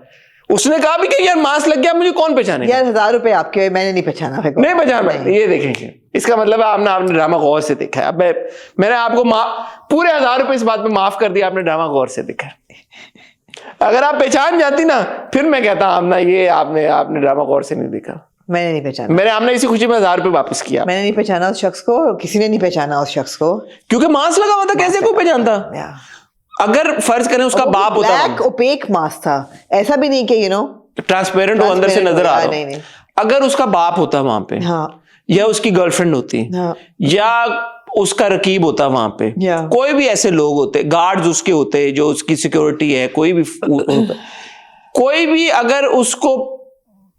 उसने कहा भी कि यार मास्क लग गया, मुझे कौन पहचानेगा? यार 1000 रुपए आपके, मैंने नहीं पहचाना। नहीं पहचाना। ये देखेंगे, इसका मतलब है आपने ड्रामा गौर से देखा है। अब मैंने आपको पूरे 1000 रुपए इस बात पे माफ कर दिया, आपने ड्रामा गौर से देखा है। अगर आप पहचान जाती ना, फिर मैं कहता आमना ये आपने ड्रामा गौर से नहीं देखा। मैंने नहीं पहचाना। मैंने आपने इसी खुशी में 1000 रुपए वापस किया। मैंने नहीं पहचाना उस शख्स को, किसी ने नहीं पहचाना उस शख्स को, क्योंकि मास्क लगा हुआ था। कैसे कोई पहचानता? अगर फर्ज करें उसका बाप होता ब्लैक ओपेक मास्क था, ऐसा भी नहीं कि ट्रांसपेरेंट हो, अंदर से नजर आ रहा नहीं हो। नहीं अगर उसका बाप होता वहां पे, हाँ या उसकी गर्लफ्रेंड होती, हाँ या उसका रकीब होता वहां पे, या कोई भी ऐसे लोग होते, गार्ड्स उसके होते जो उसकी सिक्योरिटी है, कोई भी होता, कोई भी अगर उसको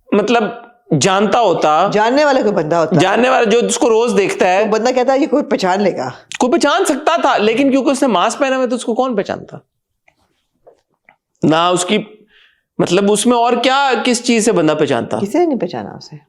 मतलब जानता होता, जानने वाला कोई बंदा होता, जानने वाला जो उसको रोज देखता है, तो बंदा कहता है ये कोई पहचान लेगा। कोई पहचान सकता था, लेकिन क्योंकि उसने मास्क पहना हुआ है तो उसको कौन पहचानता ना, उसकी मतलब उसमें और क्या, किस चीज से बंदा पहचानता। किसी ने नहीं पहचाना उसे।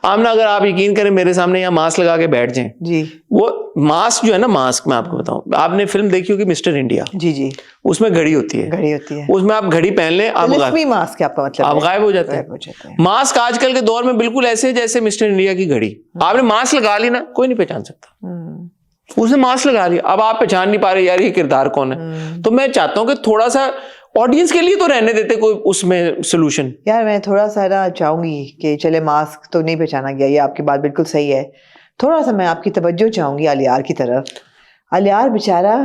आमना, अगर आप यकीन करें मेरे सामने यहाँ मास्क लगा के बैठ जाएं, जी वो मास्क जो है ना, मास्क मैं आपको बताऊं, आपने फिल्म देखी होगी मिस्टर इंडिया, जी जी, उसमें घड़ी होती है, घड़ी होती है, उसमें आप घड़ी पहन लें, आप लिस्मी मास्क आपका मतलब आप है? गायब हो जाते गायब हो जाते हैं। हैं। मास्क आजकल के दौर में बिल्कुल ऐसे है जैसे मिस्टर इंडिया की घड़ी, आपने मास्क लगा ली ना, कोई नहीं पहचान सकता। उसने मास्क लगा लिया, अब आप पहचान नहीं पा रहे यार ये किरदार कौन है। तो मैं चाहता हूं कि थोड़ा सा ऑडियंस के लिए तो रहने देते कोई उसमें सोल्यूशन। यार मैं थोड़ा सा ना चाहूंगी कि चले मास्क तो नहीं पहचाना गया, ये आपकी बात बिल्कुल सही है, थोड़ा सा मैं आपकी तवज्जो चाहूंगी अलियार की तरफ। अलियार बेचारा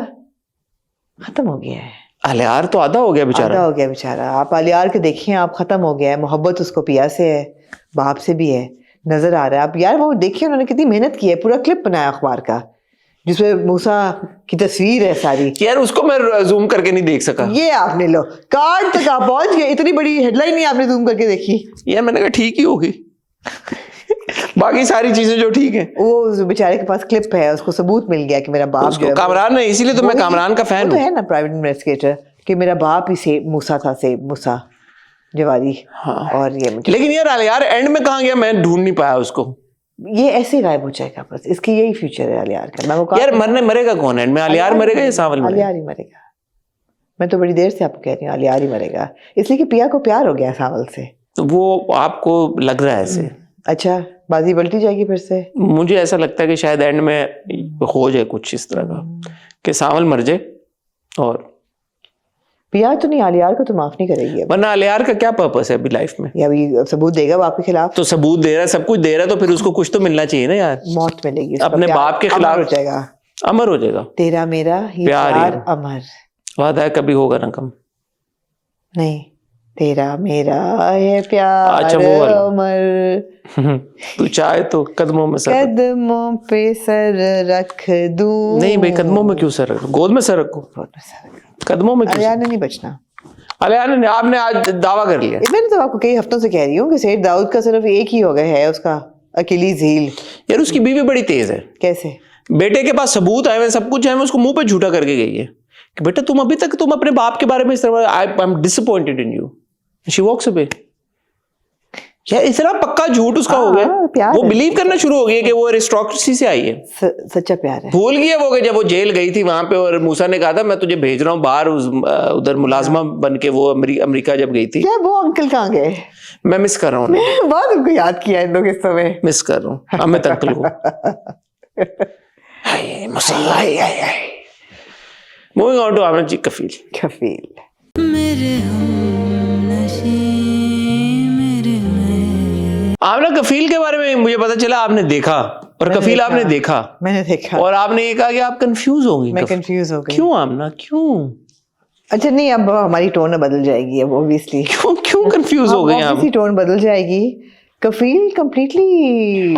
खत्म हो गया है, अलियार तो आधा हो गया आधा बेचारा। हो गया बेचारा। आप अलियार के देखिए, आप खत्म हो गया है। मोहब्बत उसको पिया से है, बाप से भी है, नजर आ रहा है। आप यार वो देखिए उन्होंने कितनी मेहनत की है, पूरा क्लिप बनाया अखबार का जिसमें मूसा की तस्वीर है सारी। यार उसको मैं जूम करके नहीं देख सका। ये आपने लो कार्ड तक आप पहुंच गए, इतनी बड़ी हेडलाइन नहीं आपने जूम करके देखी। यार मैंने कहा ठीक ही होगी बाकी सारी चीजें जो ठीक है। वो उस बेचारे के पास क्लिप है, उसको सबूत मिल गया कि मेरा बाप जो उसको है कामरान ने, इसीलिए तो मैं कामरान का फैन वो तो हूँ। है ना प्राइवेट इन्वेस्टिगेटर, कि मेरा बाप ही से मूसा था, से मूसा जवारी। हाँ। और ये मुझे लेकिन यार एंड में कहाँ गया, मैं ढूंढ नहीं पाया उसको। ये ऐसे गायब हो जाएगा बस, इसकी यही फ्यूचर है अलियार का। मैं वो यार मरेगा कौन एंड में, अलियार मरेगा या सावल मरेगा? अलियार ही मरेगा। मैं तो बड़ी देर से आपको कह रही हूँ अलियार ही मरेगा, इसलिए कि पिया को प्यार हो गया सावल से। तो वो आपको लग रहा है ऐसे? अच्छा, बाजी पलटी जाएगी फिर से। मुझे ऐसा लगता है कि शायद एंड में हो जाए कुछ इस तरह का कि सावल मर जाए, और पिया तो नहीं, अलियार को तो माफ नहीं करेगी अब। वरना अलियार का क्या पर्पस है अभी लाइफ में? या अभी सबूत देगा वो आपके खिलाफ, तो सबूत दे रहा है, सब कुछ दे रहा है, तो फिर उसको कुछ तो मिलना चाहिए ना यार। मौत मिलेगी उसको, अपने प्यार बाप के अमर खिलाफ हो जाएगा। अमर हो जाएगा। तेरा मेरा ही प्यार ही प्यार है। अमर वादा है कभी होगा ना कम। नहीं, तेरा मेरा है प्यार अच्छा, वो वाला। अमर, तू चाहे तो कदमों में सर रख। कदमों पे सर रख दूं। नहीं भाई, कदमों में क्यों सर रखो, गोद में सर रखो, कदमों में क्यों? अलियार ने नहीं बचना। अलियार ने, आपने आज दावा कर लिया। मैंने तो आपको कई हफ्तों से कह रही हूँ कि सेठ दाऊद का सिर्फ एक ही हो गया है, उसका अकीलीज हील। यार उसकी बीवी बड़ी तेज है, कैसे? बेटे के पास सबूत आए हुए, सब कुछ है, उसको मुंह पे झूठा करके गई है कि बेटा तुम अभी तक अपने बाप के बारे में इस तरह, I am disappointed in you, she walks away. यार इतना पक्का झूठ उसका हो गया, प्यार वो है। बिलीव करना शुरू हो गया कि वो अरिस्टोक्रेसी से आई है। सच्चा प्यार है। भूल गया वो कि जब वो जेल गई थी वहां पे और मूसा ने कहा था मैं तुझे भेज रहा हूँ बाहर, उधर मुलाजमा बन के, वो अमेरिका जब गई थी। क्या वो अंकल कहाँ गए? मैं मिस कर रहा हूँ उन्हें, बहुत उनको याद किया इन दो किस्सों में। मिस कर रहा हूँ अमित अंकल को। हाय मसाला, हाय हाय हाय। मूविंग ऑन टू आमना जी कफील। कफील आमना कफील के बारे में मुझे पता चला आपने देखा, और कफील आपने देखा, मैंने देखा, और आपने ये कहा कि आप कंफ्यूज होंगी। मैं कंफ्यूज हो गई। क्यों आमना, क्यों? अच्छा नहीं, अब हमारी टोन बदल जाएगी अब ऑब्वियसली। क्यों क्यों कंफ्यूज हो गए आप? टोन बदल जाएगी। कफील completely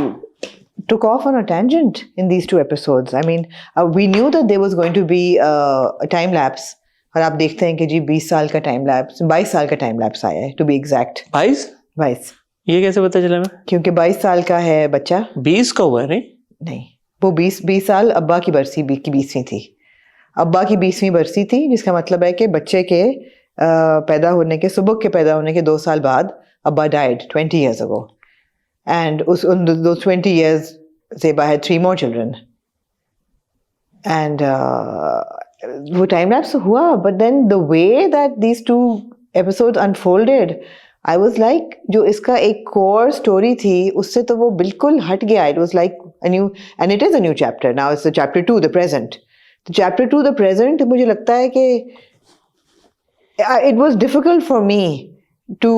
took off on a tangent in these two episodes. I mean, we knew that there was going to be a time lapse, और आप देखते हैं कि जी 20 साल का टाइम लैप्स, 22 साल का टाइम लैप्स आया है टू बी एग्जैक्ट। 22 ये कैसे पता चला? मैं क्योंकि 22 साल का है बच्चा। 20 का हुआ है? नहीं, वो 20 साल अब्बा की बरसी की 20वीं थी। अब्बा की 20वीं बरसी थी, जिसका मतलब है कि बच्चे के पैदा होने के, सुबह के पैदा होने के 2 साल बाद अब्बा डाइड 20 years ago, and उन 20 years Zeba had 3 more children, and वो टाइम लैप्स हुआ, but then the way that these 2 episodes unfolded, I was like, जो इसका एक core story थी उससे तो वो बिल्कुल हट गया। It was like a new, and it is a new chapter now. It's the chapter 2, the present. The chapter 2, the present, मुझे लगता है कि it was difficult for me to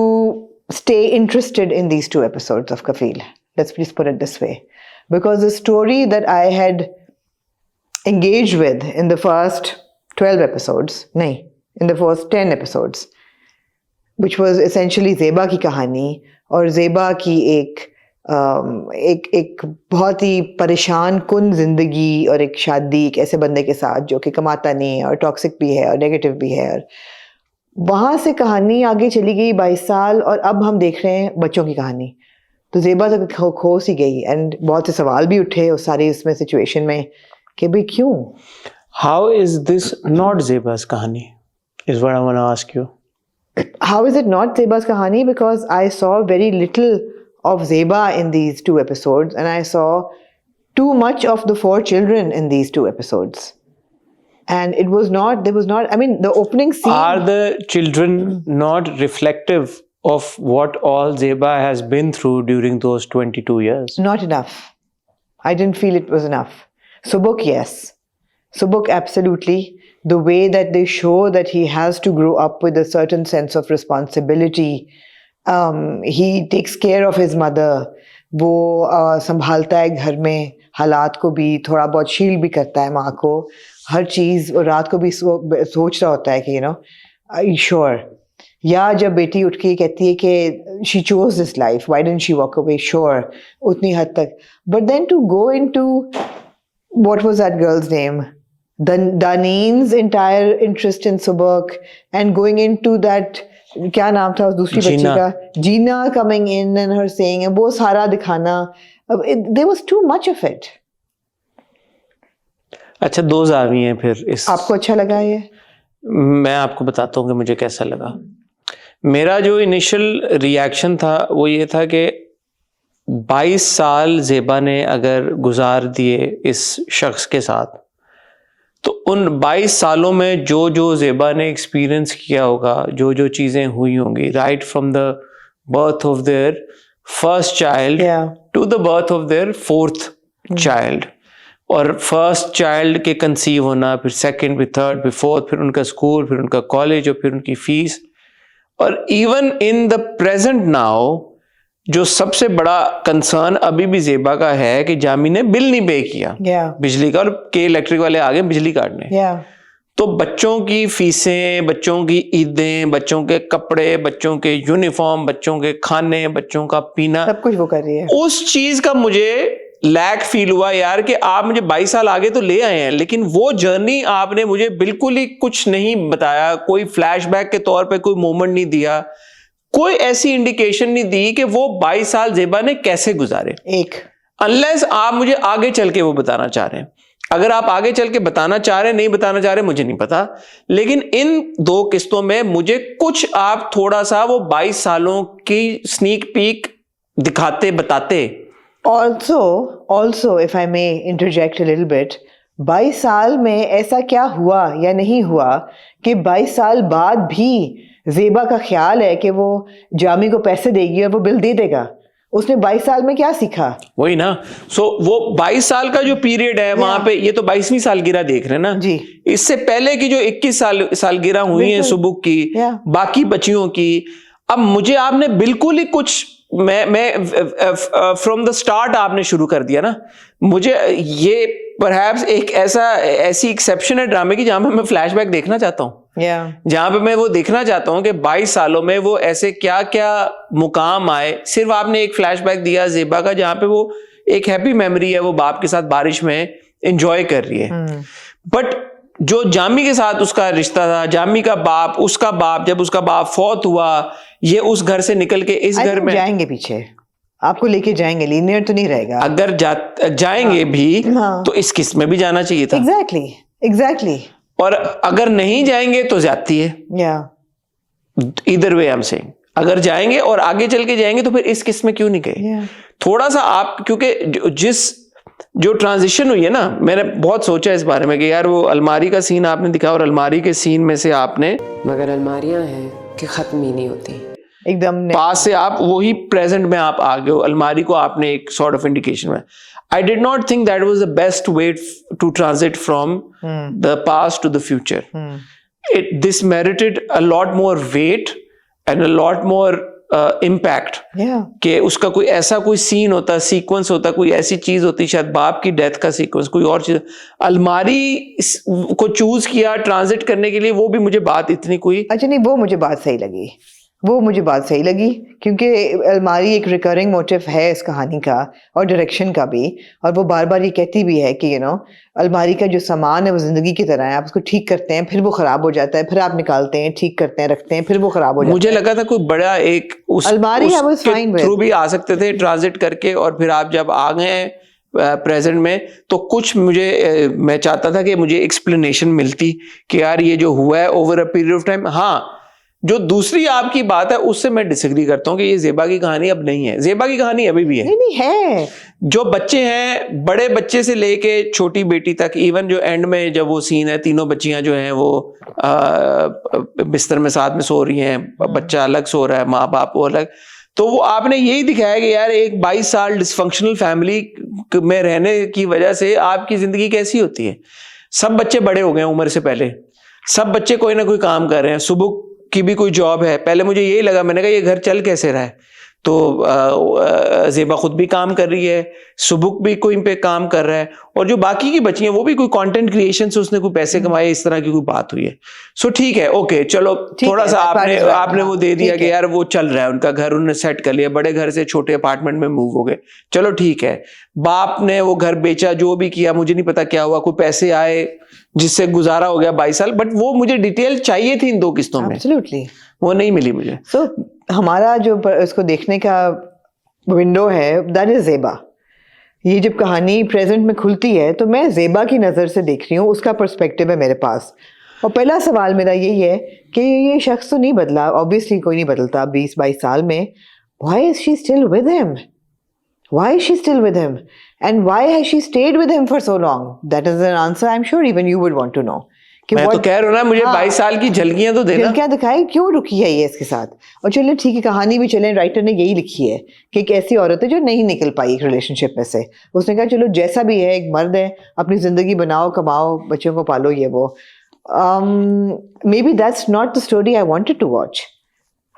stay interested in these 2 episodes of Kafil. Let's just put it this way, because the story that I had engaged with in the first 12 episodes, नहीं, in the first 10 episodes, which was essentially Zeba की कहानी और ज़ेबा की एक बहुत ही परेशान कुन जिंदगी और एक शादी एक ऐसे बंदे के साथ जो कि कमाता नहीं है और टॉक्सिक भी है और नेगेटिव भी है, और वहाँ से कहानी आगे चली गई 22 साल और अब हम देख रहे हैं बच्चों की कहानी। तो ज़ेबा तक खो सी गई, एंड बहुत से सवाल भी उठे उस सारी इसमें सिचुएशन में कि भाई क्यों। How is this not Zeba's kahani? Is what I want to ask you. How is it not Zeba's kahani? Because I saw very little of Zeba in these 2 episodes, and I saw too much of the 4 children in these 2 episodes. And there was not, I mean, the opening scene. Are the children not reflective of what all Zeba has been through during those 22 years? Not enough. I didn't feel it was enough. Subuk, yes. Subuk, absolutely. The way that they show that he has to grow up with a certain sense of responsibility. He takes care of his mother. वो संभालता है घर में हालात को भी, थोड़ा बहुत शील्ड भी करता है माँ को, हर चीज़, और रात को भी सोच रहा होता है कि are you sure? या जब बेटी उठ के कहती है कि she chose this life, why didn't she walk away? Sure, उतनी हद तक. But then to go into, what was that girl's name? Daneen's entire interest in Subuk, and going into that, क्या नाम था उस दूसरी बच्ची का, जीना coming in and her saying, वो सारा दिखाना, there was too much of it. अच्छा, 2 जावी हैं फिर इस। आपको अच्छा लगा ये? मैं आपको बताता हूँ कि मुझे कैसा लगा। मेरा जो इनिशियल रिएक्शन था वो ये था कि 22 साल ज़ेबा ने अगर गुजार दिए इस शख्स के साथ, तो उन 22 सालों में जो जो ज़ेबा ने एक्सपीरियंस किया होगा, जो जो चीज़ें हुई होंगी, right from the birth of their first child to the birth of their 4th child, और फर्स्ट चाइल्ड के कंसीव होना, फिर सेकंड, फिर थर्ड, फिर फोर्थ, फिर उनका स्कूल, फिर उनका कॉलेज, और फिर उनकी फीस, और even in the present now जो सबसे बड़ा कंसर्न अभी भी ज़ेबा का है कि जामी ने बिल नहीं पे किया बिजली का, और के इलेक्ट्रिक वाले आ गए बिजली काटने। तो बच्चों की फीसें, बच्चों की ईदें, बच्चों के कपड़े, बच्चों के यूनिफॉर्म, बच्चों के खाने, बच्चों का पीना, सब कुछ वो कर रही है। उस चीज का मुझे लैक फील हुआ यार कि आप मुझे 22 साल आगे तो ले आए हैं, लेकिन वो जर्नी आपने मुझे बिल्कुल ही कुछ नहीं बताया, कोई फ्लैशबैक के तौर पे कोई मोमेंट नहीं दिया, कोई ऐसी इंडिकेशन नहीं दी कि वो 22 साल ज़ेबा ने कैसे गुजारे। अनलेस आप मुझे आगे चल के वो बताना चाह रहे हैं। अगर आप आगे चल के बताना चाह रहे हैं, नहीं बताना चाह रहे, मुझे नहीं पता, लेकिन इन 2 किस्तों में मुझे कुछ आप थोड़ा सा वो 22 सालों की स्नीक पीक दिखाते, बताते। Also, if I may interject a little bit, 22 साल में ऐसा क्या हुआ या नहीं हुआ कि 22 साल बाद भी ज़ेबा का ख्याल है कि वो जामी को पैसे देगी और वो बिल दे देगा। उसने 22 साल में क्या सीखा? वही ना। वो 22 साल का जो पीरियड है वहां पे, ये तो 22वीं सालगिरह देख रहे हैं ना जी। इससे पहले की जो 21 सालगिरह हुई है सुबुक की, बाकी बच्चियों की, अब मुझे आपने बिल्कुल ही कुछ, मैं फ्रॉम द स्टार्ट आपने शुरू कर दिया ना। मुझे ये परहैप्स एक ऐसी एक्सेप्शन है ड्रामे की जहां पे मैं फ्लैशबैक देखना चाहता हूँ, जहां पे मैं वो देखना चाहता हूँ कि 22 सालों में वो ऐसे क्या क्या मुकाम आए। सिर्फ आपने एक फ्लैशबैक दिया ज़ेबा का जहां पे वो एक हैप्पी मेमोरी है, वो बाप के साथ बारिश में एंजॉय कर रही है, बट जो जामी के साथ उसका रिश्ता था, जामी का बाप, उसका बाप, जब उसका बाप फौत हुआ, ये उस घर से निकल के इस घर में जाएंगे, पीछे आपको लेके जाएंगे, लीनियर तो नहीं रहेगा। अगर जाएंगे भी तो इस किस्त में भी जाना चाहिए था। एग्जैक्टली। और अगर नहीं जाएंगे तो ज्यादती है। इधर वे आई एम सेइंग, अगर जाएंगे और आगे चल के जाएंगे तो फिर इस किस्त में क्यों नहीं गए? थोड़ा सा आप, क्योंकि जो ट्रांजिशन हुई है ना, मैंने बहुत सोचा इस बारे में कि यार वो अलमारी का सीन आपने दिखा, और अलमारी के सीन में से आपने, मगर अलमारियां हैं कि खत्म ही नहीं होती, एकदम पास से आप वही प्रेजेंट में आप आ गए हो, अलमारी को आपने एक सॉर्ट ऑफ इंडिकेशन में। I did not think that was the best way to transit from the past to the future. This merited a lot more weight and a lot more impact Yeah. कि उसका कोई ऐसा कोई scene होता, sequence होता, कोई ऐसी चीज होती, शायद बाप की डेथ का सीक्वेंस, कोई और चीज, अलमारी को चूज किया ट्रांजिट करने के लिए, वो भी मुझे बात इतनी कोई अच्छा नहीं, वो मुझे बात सही लगी, वो मुझे बात सही लगी, क्योंकि अलमारी एक रिकरिंग मोटिव है इस कहानी का और डायरेक्शन का भी, और वो बार बार ये कहती भी है कि अलमारी का जो सामान है वो जिंदगी की तरह है, आप उसको ठीक करते हैं फिर वो खराब हो जाता है, फिर आप निकालते हैं, ठीक करते हैं, रखते हैं, फिर वो खराब हो जाता मुझे है। लगा था कोई बड़ा एक अलमारी I was fine with. Through भी आ सकते थे ट्रांजिट करके, और फिर आप जब आ गए प्रेजेंट में तो कुछ मैं चाहता था कि मुझे एक्सप्लेनेशन मिलती कि यार ये जो हुआ है over a period of time. हाँ, जो दूसरी आपकी बात है उससे मैं डिसएग्री करता हूँ कि ये ज़ेबा की कहानी अब नहीं है। ज़ेबा की कहानी अभी भी है, नहीं है, जो बच्चे हैं, बड़े बच्चे से लेके छोटी बेटी तक, इवन जो एंड में जब वो सीन है, तीनों बच्चियां जो हैं वो बिस्तर में साथ में सो रही हैं, बच्चा अलग सो रहा है, माँ बाप वो अलग, तो वो आपने यही दिखाया कि यार एक 22 साल डिसफंक्शनल फैमिली में रहने की वजह से आपकी जिंदगी कैसी होती है। सब बच्चे बड़े हो गए उम्र से पहले, सब बच्चे कोई ना कोई काम कर रहे हैं, सुबह की भी कोई जॉब है। पहले मुझे यही लगा, मैंने कहा ये घर चल कैसे रहा है, तो ज़ेबा खुद भी काम कर रही है, सुबुक भी कोई पे काम कर रहा है, और जो बाकी की बच्ची हैं वो भी कोई कंटेंट क्रिएशन से उसने कोई पैसे कमाए, इस तरह की कोई बात हुई है। सो ठीक है, ओके, चलो थोड़ा सा आपने वो दे दिया कि यार वो चल रहा है, उनका घर उन्होंने सेट कर लिया, बड़े घर से छोटे अपार्टमेंट में मूव हो गए, चलो ठीक है। बाप ने वो घर बेचा, जो भी किया, मुझे नहीं पता क्या हुआ, कोई पैसे आए जिससे गुजारा हो गया 22 साल, बट वो मुझे डिटेल चाहिए थी इन 2 किस्तों में, एब्सोल्युटली, वो नहीं मिली मुझे। सो हमारा जो इसको देखने का विंडो है, दैट इज ज़ेबा। ये जब कहानी प्रेजेंट में खुलती है तो मैं ज़ेबा की नज़र से देख रही हूँ, उसका पर्सपेक्टिव है मेरे पास। और पहला सवाल मेरा यही है कि ये शख्स तो नहीं बदला, ऑब्वियसली कोई नहीं बदलता 20-22 साल में। Why is she still with him? Why is she still with him? And why has she stayed with him for so long? That is an answer I'm sure even you would want to know. मैं तो कह रहा हूँ ना, मुझे 22 साल की झलकियां तो देना। झलकियां दिखाई, क्यों रुकी है ये इसके साथ? और चलिए ठीक है, कहानी भी चले, राइटर ने यही लिखी है कि एक ऐसी औरत है जो नहीं निकल पाई एक रिलेशनशिप में से। उसने कहा चलो जैसा भी है, एक मर्द है, अपनी जिंदगी बनाओ, कमाओ, बच्चों को पालो, ये वो। Maybe that's not the story I wanted to watch,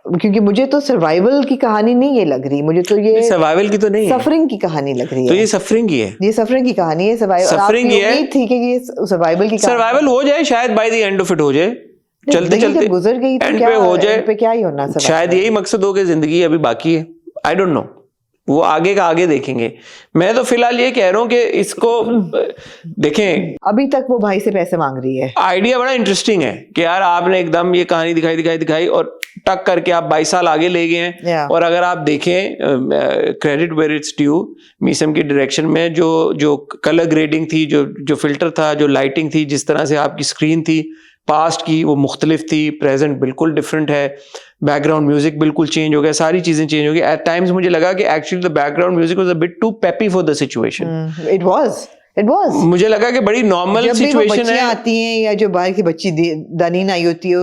क्योंकि मुझे तो सर्वाइवल की कहानी नहीं ये लग रही, मुझे तो ये सर्वाइवल की तो नहीं है, सफरिंग की कहानी लग रही है। तो ये सफरिंग की है, ये सफरिंग की कहानी है। सफरिंग ही है। उम्मीद थी कि ये सर्वाइवल की सर्वाइवल हो जाए, शायद by the end of it हो जाए, चलते चलते गुजर गई तो एंड क्या पे हो जाए, एंड पे क्या ही होना, शायद यही मकसद हो कि जिंदगी अभी बाकी है। आई डोंट नो, वो आगे का आगे देखेंगे। मैं तो फिलहाल ये कह रहा हूँ कि इसको देखें। अभी तक वो भाई से पैसे मांग रही है। आइडिया बड़ा इंटरेस्टिंग है कि यार आपने एकदम ये कहानी दिखाई और टक करके आप 22 साल आगे ले गए हैं। Yeah. और अगर आप देखें, credit where it's due, Meesam की डायरेक्शन में जो कलर ग्रेडिंग थी, जो फिल्टर था, जो लाइटिंग थी, जिस तरह से आपकी स्क्रीन थी पास्ट की, वो मुख्तलिफ थी, प्रेजेंट बिल्कुल डिफरेंट है, बैकग्राउंड म्यूजिक बिल्कुल चेंज हो गया, सारी चीजें चेंज हो गई। एट टाइम्स मुझे लगा कि actually the background music was a bit too peppy for the situation. It was मुझे लगा कि बड़ी नॉर्मल सिचुएशन है। आती हैं या जो बाहर की बच्ची दानीन आई होती है,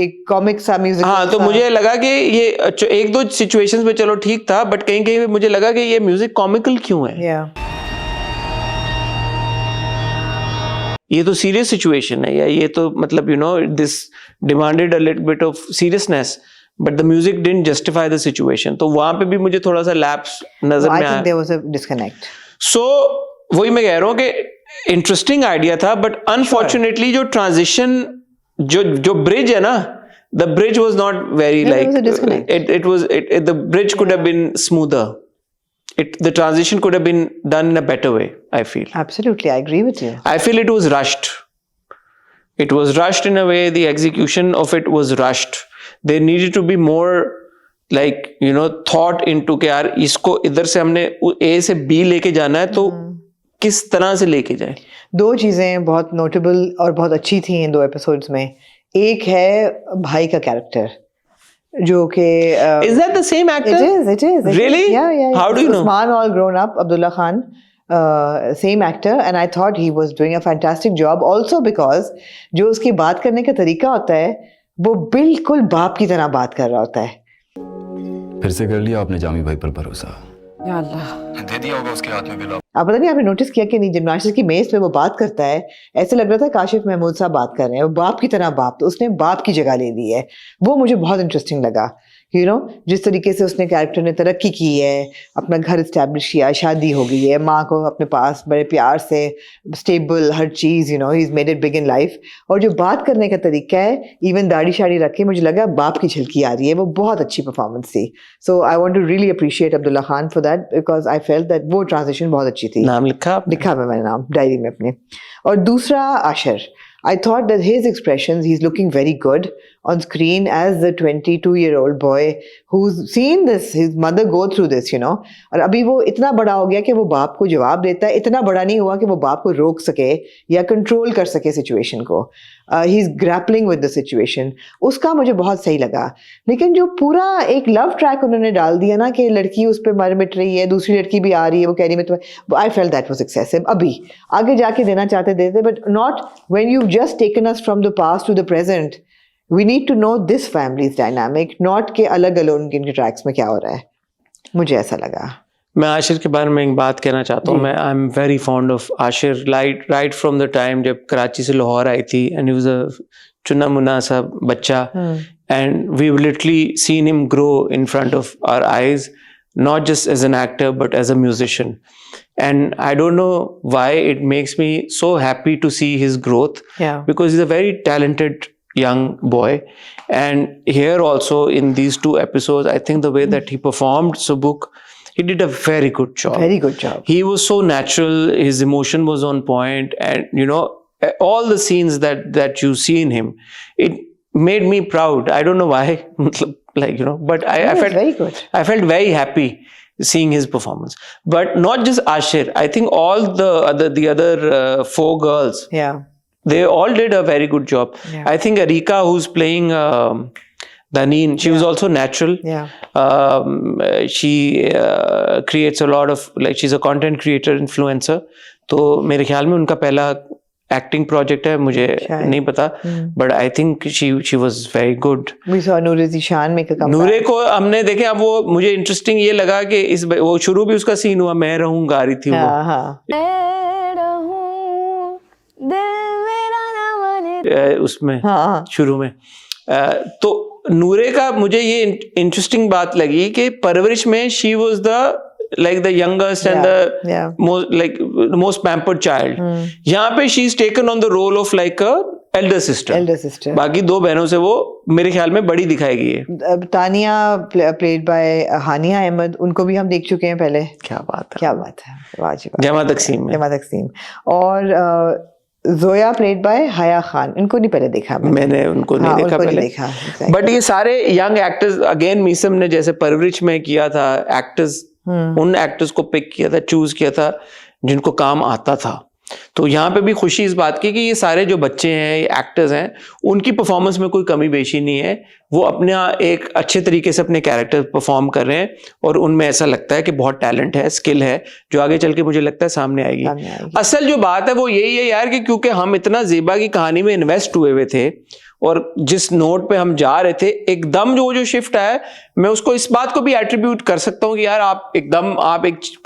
एक कॉमिक सा म्यूजिक। हाँ, तो मुझे लगा कि ये 1-2 सिचुएशंस में चलो ठीक था, बट कहीं कहीं मुझे लगा कि ये म्यूजिक कॉमिकल क्यों है। ये तो सीरियस सिचुएशन है, या ये तो मतलब this demanded a little bit of seriousness, but the music didn't justify the situation. तो वहां पे भी मुझे थोड़ा सा लैप्स नजर में आया। There was a disconnect. So वही मैं कह रहा हूँ कि इंटरेस्टिंग आइडिया था, बट अनफॉर्चुनेटली जो ट्रांजिशन, जो ब्रिज है ना, the bridge was not very like the bridge could have been smoother. The transition could have been done in a better way, I feel. Absolutely, I agree with you. I feel it was rushed. It was rushed in a way, the execution of it was rushed. There needed to be more, like, thought into कि यार इसको इधर से हमने A से B लेके जाना है, तो किस तरह से लेके जाए। 2 चीज़ें बहुत नोटेबल और बहुत अच्छी थी इन 2 एपिसोड्स में। एक है भाई का कैरेक्टर, जो कि is that the same actor? It is. Really? Yeah. How do you know? Usman, all grown up, Abdullah Khan, same actor, and I thought he was doing a fantastic job. Also because जो उसकी बात करने का तरीका होता है, वो बिल्कुल बाप की तरह बात कर रहा होता है। फिर से कर लिया आपने जामी भाई पर भरोसा। या अल्लाह, दे दिया होगा उसके हाथ में बिल। आप पता नहीं आपने नोटिस किया कि नहीं, जब नाशिद की मेज पे वो बात करता है ऐसे लग रहा था काशिफ महमूद साहब बात कर रहे हैं, वो बाप की तरह बाप, तो उसने बाप की जगह ले ली है। वो मुझे बहुत इंटरेस्टिंग लगा, यू नो, जिस तरीके से उसने कैरेक्टर ने तरक्की की है, अपना घर इस्टेब्लिश किया, शादी हो गई है, माँ को अपने पास बड़े प्यार से, stable her cheese, you know, he is made it big in life. और जो बात करने का तरीका है, इवन दाढ़ी शाड़ी रख के, मुझे लगा बाप की झलकी आ रही है, वो बहुत अच्छी परफॉर्मेंस थी। So I want to really appreciate Abdullah Khan for that, because I felt that वो ट्रांजिशन बहुत अच्छी थी। नाम लिखा मैंने नाम डायरी में अपने। और दूसरा Ashir, I thought that his expressions, he's looking very good on screen as the 22-year-old boy who's seen this, his mother go through this, you know. और अभी वो इतना बड़ा हो गया कि वो बाप को जवाब देता है, इतना बड़ा नहीं हुआ कि वो बाप को रोक सके या कंट्रोल कर सके सिचुएशन को। He's grappling with the situation. उसका मुझे बहुत सही लगा। लेकिन जो पूरा एक लव ट्रैक उन्होंने डाल दिया ना कि लड़की उस पर मर मिट रही है, दूसरी लड़की भी आ रही है, वो कह रही है मैं, I felt that was excessive। अभी आगे जाके देना चाहते देते, but not when you've just taken us from the past to the present. We need to know this family's dynamic, not के अलग अलग उनके ट्रैक्स में क्या हो रहा है। मुझे ऐसा लगा। मैं आशिर के बारे में एक बात कहना चाहता हूँ। मैं I am very fond of Ashir, right from the time जब कराची से लाहौर आई थी, एंड ही वाज अ चुना मुना सा बच्चा, and we literally seen him grow in front of our eyes, not just as an actor but as a musician, and I don't know why it makes me so happy to see his growth, because he's a very talented young boy. And here also in these 2 episodes, I think the way that he performed Subuk, he did a very good job. Very good job. He was so natural, his emotion was on point, and you know, all the scenes that you see in him, it made me proud. I don't know why, like, you know, but I felt very good. I felt very happy seeing his performance. But not just Ashir, I think all the other 4 girls, they all did a very good job. I think Arika, who's playing Daneen, she was also natural. She creates a lot of, like, she's a content creator, influencer. तो मेरे ख्याल में उनका पहला acting project है, मुझे नहीं पता, but I think she was very good. नूरे ज़ीशान में का नूरे को हमने देखे, अब वो मुझे इंटरेस्टिंग ये लगा कि इस वो शुरू भी उसका सीन हुआ, मैं रहूं गा रही थी वो, मैं रहूं दिल मेरा ना माने, उसमें शुरू में। तो नूरे का मुझे ये इंटरेस्टिंग बात लगी कि परवरिश में she was the like the youngest and the most pampered child. यहाँ पे she's taken on the role of like a elder sister. बाकी 2 बहनों से वो मेरे ख्याल में बड़ी दिखाई गई है। तानिया played by हानिया अहमद, उनको भी हम देख चुके हैं पहले। क्या बात है, वाजिब। जमा तकसीम। और जोया played by हया खान, इनको नहीं पहले देखा मैंने उनको नहीं देखा पहले, बट ये सारे यंग एक्टर्स, अगेन मीसम ने जैसे परवरिश में किया था, एक्टर्स उन एक्टर्स को पिक किया था, चूज किया था जिनको काम आता था। तो यहाँ पे भी खुशी इस बात की कि ये सारे जो बच्चे हैं, ये एक्टर्स हैं, उनकी परफॉर्मेंस में कोई कमी बेशी नहीं है, वो अपना एक अच्छे तरीके से अपने कैरेक्टर परफॉर्म कर रहे हैं, और उनमें ऐसा लगता है कि बहुत टैलेंट है, स्किल है, जो आगे चल के मुझे लगता है सामने आएगी। असल जो बात है वो यही है यार कि क्योंकि हम इतना ज़ेबा की कहानी में इन्वेस्ट हुए थे, और जिस नोट पे हम जा रहे थे, एकदम जो शिफ्ट आया, मैं उसको इस बात को भी एट्रीब्यूट कर सकता हूँ कि यार आप एक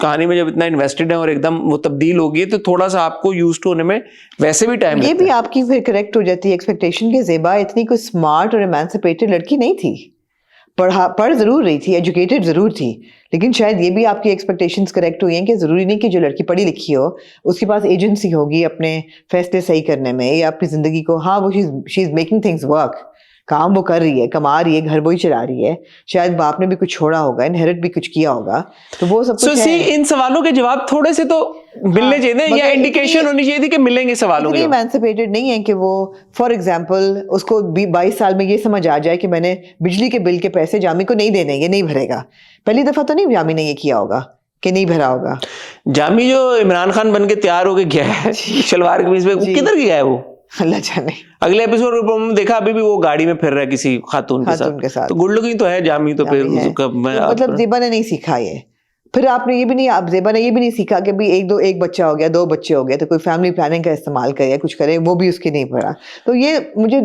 कहानी में जब इतना इन्वेस्टेड है और एकदम वो तब्दील होगी है, तो थोड़ा सा आपको यूज टू होने में वैसे भी टाइम, ये भी आपकी फिर करेक्ट हो जाती है एक्सपेक्टेशन के ज़ेबा इतनी कोई स्मार्ट और एमेंसिपेटेड लड़की नहीं थी, पढ़ जरूर रही थी, एजुकेटेड जरूर थी, लेकिन शायद ये भी आपकी एक्सपेक्टेशंस करेक्ट हुई हैं कि ज़रूरी नहीं कि जो लड़की पढ़ी लिखी हो उसके पास एजेंसी होगी अपने फैसले सही करने में या अपनी ज़िंदगी को, हाँ वो she is making things work, काम वो कर रही है, कमा रही है, घर वो ही चला रही है, शायद बाप ने भी कुछ छोड़ा होगा, इनहेरिट भी कुछ किया होगा, तो वो सब कुछ है। इन सवालों के जवाब थोड़े से तो मिलने चाहिए, या इंडिकेशन होनी चाहिए थी कि मिलेंगे सवालों के। इमेंसिपेटेड नहीं है कि वो फॉर एग्जांपल उसको 22 साल में ये समझ आ जाए कि मैंने बिजली के बिल के पैसे जामी को नहीं देने, ये नहीं भरेगा। पहली दफा तो नहीं जामी ने ये किया होगा कि नहीं भरा होगा। जामी जो इमरान खान बन के तैयार होके गया है शलवार कमीज में, किधर गया है वो, अल्लाह जाने। अगले एपिसोड में देखा अभी भी वो गाड़ी में फिर रहा है किसी खातून के साथ। तो गुड लुकिंग तो है जामी, तो फिर मतलब ज़ेबा ने नहीं सीखा ये। फिर आपने ये भी नहीं, आप ज़ेबा ने ये भी नहीं सीखा कि भी एक बच्चा हो गया, 2 बच्चे हो गए, तो कोई फैमिली प्लानिंग का इस्तेमाल करे, कुछ करे, वो भी उसकी नहीं पड़ा। तो ये मुझे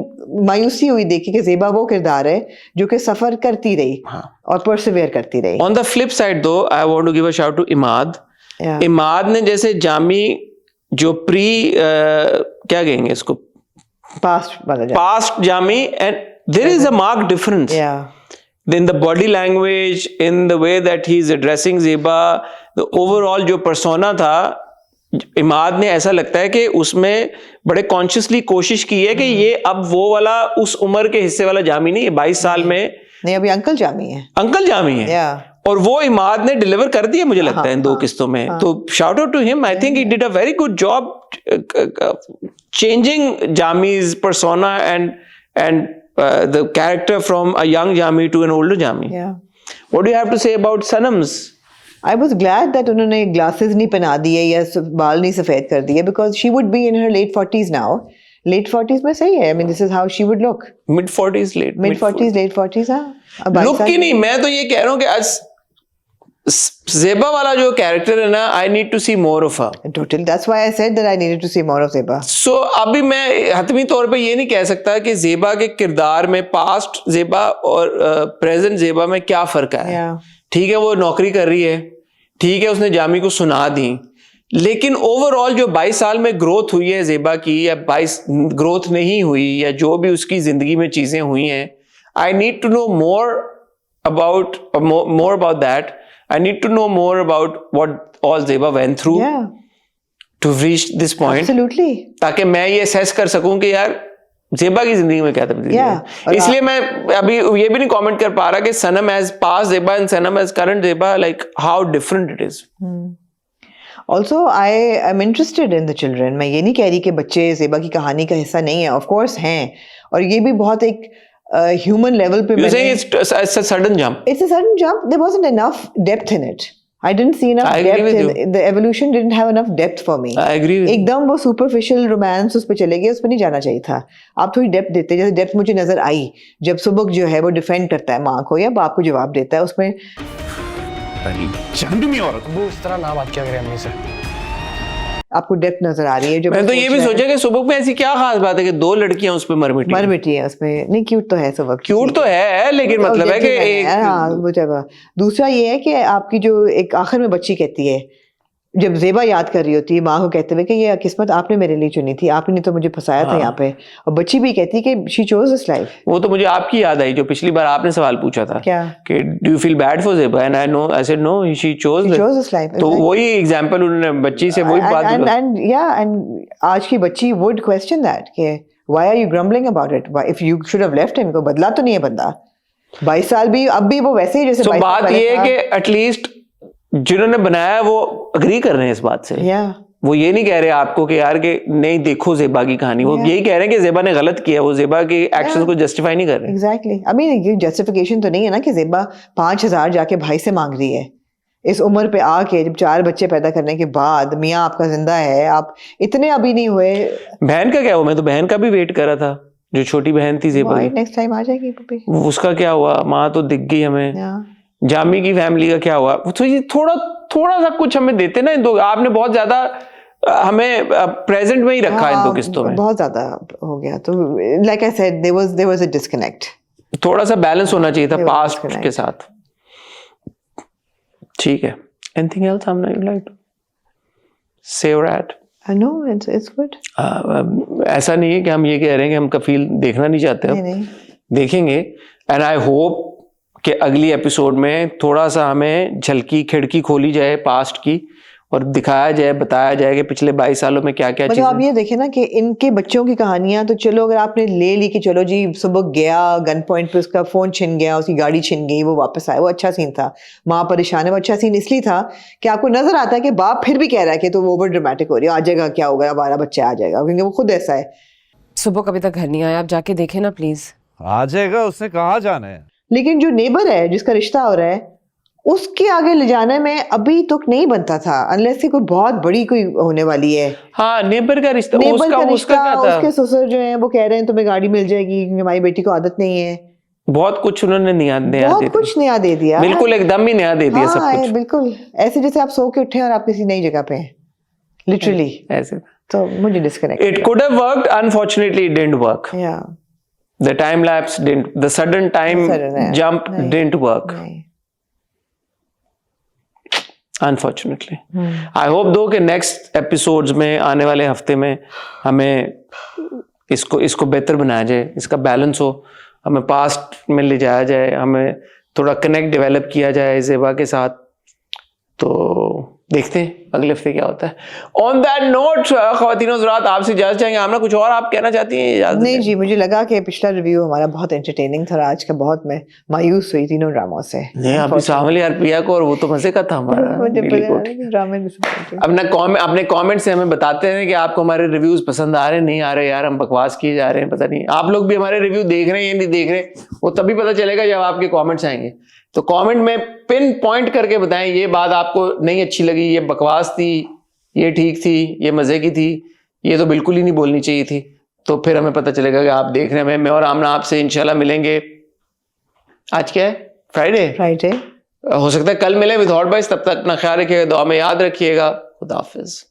मायूसी हुई देखी कि ज़ेबा वो किरदार है जो कि सफ़र करती रही और परसिवियर करती रही। On the flip side though, I want to give a shout to Imad, Yeah. Imad ने जैसे जामी जो क्या कहेंगे इसको, Past वाला जा. Past Jami, and there is a mark difference Yeah. in the body language, in the way that he is addressing Zeba, the overall जो persona था, इमाद ने ऐसा लगता है कि उसमें बड़े कॉन्शियसली कोशिश की है कि ये अब वो वाला उस उम्र के हिस्से वाला जामी नहीं है, 22 साल में नहीं, अभी अंकल जामी है. अंकल जामी है. Yeah. और वो इमाद ने डिलीवर कर दिया मुझे लगता है इन 2 किस्तों में. तो shout out to him, I think he did a very good job changing Jamie's persona and the character from a young Jami to an older Jami. Yeah. What do you have to say about Sanam's? I was glad that उन्होंने glasses नहीं पहना दिए या बाल नहीं सफेद कर दिए, because she would be in her late 40s now. Late 40s में सही है. I mean, this is how she would look. Mid 40s, Mid 40s, late 40s, हाँ. अब 22 Look साल की नहीं, मैं तो ये कह रहा हूँ कि आज ज़ेबा वाला जो कैरेक्टर है ना, I need to see more of her. Totally. That's why I said that I needed to see more of Zeba. So अभी मैं हतमी तौर पे ये नहीं कह सकता कि ज़ेबा के किरदार में पास्ट ज़ेबा और प्रेजेंट ज़ेबा में क्या फर्क है. Yeah. ठीक है, वो नौकरी कर रही है, ठीक है, उसने जामी को सुना दी, लेकिन ओवरऑल जो 22 साल में ग्रोथ हुई है ज़ेबा की, या 22 ग्रोथ नहीं हुई, या जो भी उसकी जिंदगी में चीजें हुई हैं, I need to know more about that. I need to know more about what all Zeba went through Yeah. to reach this point. Absolutely. ताकि मैं ये assess कर सकूं कि यार ज़ेबा की जिंदगी में क्या तब्दीली Yeah. है. इसलिए मैं अभी ये भी नहीं कमेंट कर पा रहा कि सनम as past Zeba and Sanam as current Zeba, like how different it is. Also, I am interested in the children. मैं ये नहीं कह रही कि बच्चे ज़ेबा की कहानी का हिस्सा नहीं है. Of course हैं. और ये भी बहुत एक human level पे You're saying it's a sudden jump. It's a sudden jump. There wasn't enough depth in it. I didn't see enough I agree with depth in the evolution. Didn't have enough depth for me. I agree with you. एकदम वो superficial romance उस पे चले गए, उस पे नहीं जाना चाहिए था. आप थोड़ी depth देते, जैसे depth मुझे नजर आई जब सुबक जो है वो डिफेंड करता है माँ को या बाप को जवाब देता है. उसमें वो इस तरह ना बात क्या करे अम्मी से. आपको डेप्थ नजर आ रही है. जो मैं तो ये भी सोचा कि सुबह में ऐसी क्या खास बात है कि 2 लड़कियां उस पे मर मिटी है उसमें. नहीं, क्यूट तो है सुबक. क्यूट तो है, लेकिन मतलब है कि एक हाँ, वो जगह. दूसरा ये है कि आपकी जो एक आखिर में बच्ची कहती है, जब ज़ेबा याद कर रही होती है माँ को कहते हुए कि ये किस्मत आपने मेरे लिए चुनी थी, आपने तो मुझे फंसाया था यहाँ पे. और बच्ची भी कहती है कि शी चोज दिस लाइफ. वो तो मुझे आपकी याद आई जो पिछली बार आपने सवाल पूछा था क्या? कि do you feel bad for Zeba, and I said no, she chose this life. तो वही एग्जांपल उन्होंने बच्ची से वही बात एंड आज की बच्ची वुड क्वेश्चन दैट कि why are you grumbling about it, if you should have left him. को बदला तो नहीं है बंदा. 22 साल भी अब भी वो वैसे ही जैसे. तो बात ये है कि एटलीस्ट जिन्होंने बनाया वो अग्री कर रहे हैं इस बात से. वो ये नहीं कह रहे आपको कि यार कि नहीं देखो ज़ेबा की कहानी, वो यही कह रहे हैं कि ज़ेबा ने गलत किया, वो ज़ेबा के एक्शंस को जस्टिफाई नहीं कर रहे. एग्जैक्टली. आई मीन ये जस्टिफिकेशन तो नहीं है ना कि ज़ेबा 5000 जाके भाई से मांग रही है इस उम्र पे आके, जब 4 बच्चे पैदा करने के बाद. मियाँ आपका जिंदा है, आप इतने अभी नहीं हुए. बहन का क्या हुआ? मैं तो बहन का भी वेट कर रहा था, जो छोटी बहन थी ज़ेबा की. नेक्स्ट टाइम आ जाएगी पप्पी. उसका क्या हुआ? माँ तो दिख गई हमें. जामी की फैमिली का क्या हुआ? तो ये थोड़ा सा कुछ हमें देते ना इन दो. आपने बहुत ज्यादा हमें प्रेजेंट में ही रखा है इन 2 किस्तों में. बहुत ज्यादा हो गया. तो like I said there was a disconnect. थोड़ा सा बैलेंस होना चाहिए था पास्ट के साथ. ठीक है. एनीथिंग एल्स हमने लाइक टू से और एट? No, it's good. ऐसा नहीं है कि हम ये कह रहे हैं कि हम कफील देखना नहीं चाहते. नहीं. देखेंगे. एंड आई होप कि अगली एपिसोड में थोड़ा सा हमें झलकी खिड़की खोली जाए पास्ट की और दिखाया जाए, बताया जाए कि पिछले 22 सालों में क्या क्या मतलब आप ये देखें ना कि इनके बच्चों की कहानियां तो चलो अगर आपने ले ली कि चलो जी सुबह गया गन पॉइंट पे, उसका फोन छिन गया, उसकी गाड़ी छिन गई, वो वापस आया, वो अच्छा सीन था. माँ परेशान है, वो अच्छा सीन इसलिए था कि आपको नजर आता है कि बाप फिर भी कह रहा है कि तो वो ओवर ड्रामेटिक हो रही है, आ जाएगा क्या होगा, हमारा बच्चा आ जाएगा, क्योंकि वो खुद ऐसा है. सुबह कभी तक घर नहीं आया, आप जाके देखें ना प्लीज. आ जाएगा, उसने कहाँ जाना है. लेकिन जो नेबर है जिसका रिश्ता हो रहा है उसके आगे ले जाने में अभी तक नहीं बनता था, अनलेस कोई बहुत बड़ी कोई होने वाली है. हाँ, नेबर का रिश्ता. उसका क्या था? उसके ससुर जो हैं वो कह रहे हैं तुम्हें गाड़ी मिल जाएगी क्योंकि हमारी बेटी को आदत नहीं है. बहुत कुछ उन्होंने नया दे दिया. बिल्कुल एकदम ही नया दे दिया. हाँ, सब कुछ बिल्कुल ऐसे जैसे आप सो के उठे और आप किसी नई जगह पे हैं, लिटरली ऐसे. तो मुझे disconnect. It could have worked, unfortunately it didn't work. Yeah. The time lapse didn't, the sudden time jump didn't work. Unfortunately. I hope दो कि नेक्स्ट एपिसोड्स में आने वाले हफ्ते में हमें इसको बेहतर बनाया जाए, इसका बैलेंस हो, हमें पास्ट में ले जाया जाए, हमें थोड़ा कनेक्ट डेवलप किया जाए ज़ेबा के साथ। तो देखते हैं अगले हफ्ते क्या होता है। ऑन दैट नोट ख़वातीन हज़रात, आपसे इजाज़त चाहेंगे। आमना कुछ और आप कहना चाहती हैं? इजाज़त नहीं दें। जी, मुझे लगा कि पिछला रिव्यू हमारा बहुत एंटरटेनिंग था, आज का बहुत मैं मायूस हुई तीनों ड्रामों से। नहीं, अभी शामिल यार प्रिया को, और वो तो मजे का था हमारा। मुझे really पता good। है कि ड्रामे disappointing। अपने कमेंट से हमें बताते हैं कि आपको हमारे रिव्यूज पसंद आ रहे हैं, नहीं आ रहे, यार हम बकवास किए जा रहे हैं, पता नहीं आप लोग भी हमारे रिव्यू देख रहे हैं या नहीं देख रहे, वो तभी पता चलेगा जब आपके कमेंट्स आएंगे। तो कमेंट में पिन पॉइंट करके बताएं ये बात आपको नहीं अच्छी लगी, ये बकवास थी, ये ठीक थी, ये मजे की थी, ये तो बिल्कुल ही नहीं बोलनी चाहिए थी। तो फिर हमें पता चलेगा कि आप देख रहे हैं। मैं और आमना आपसे इंशाल्लाह मिलेंगे, आज क्या है, फ्राइडे, हो सकता है कल मिले विद हॉट बॉयज। तब तक अपना ख्याल रखिएगा, दुआ में याद रखिएगा। खुदा हाफिज।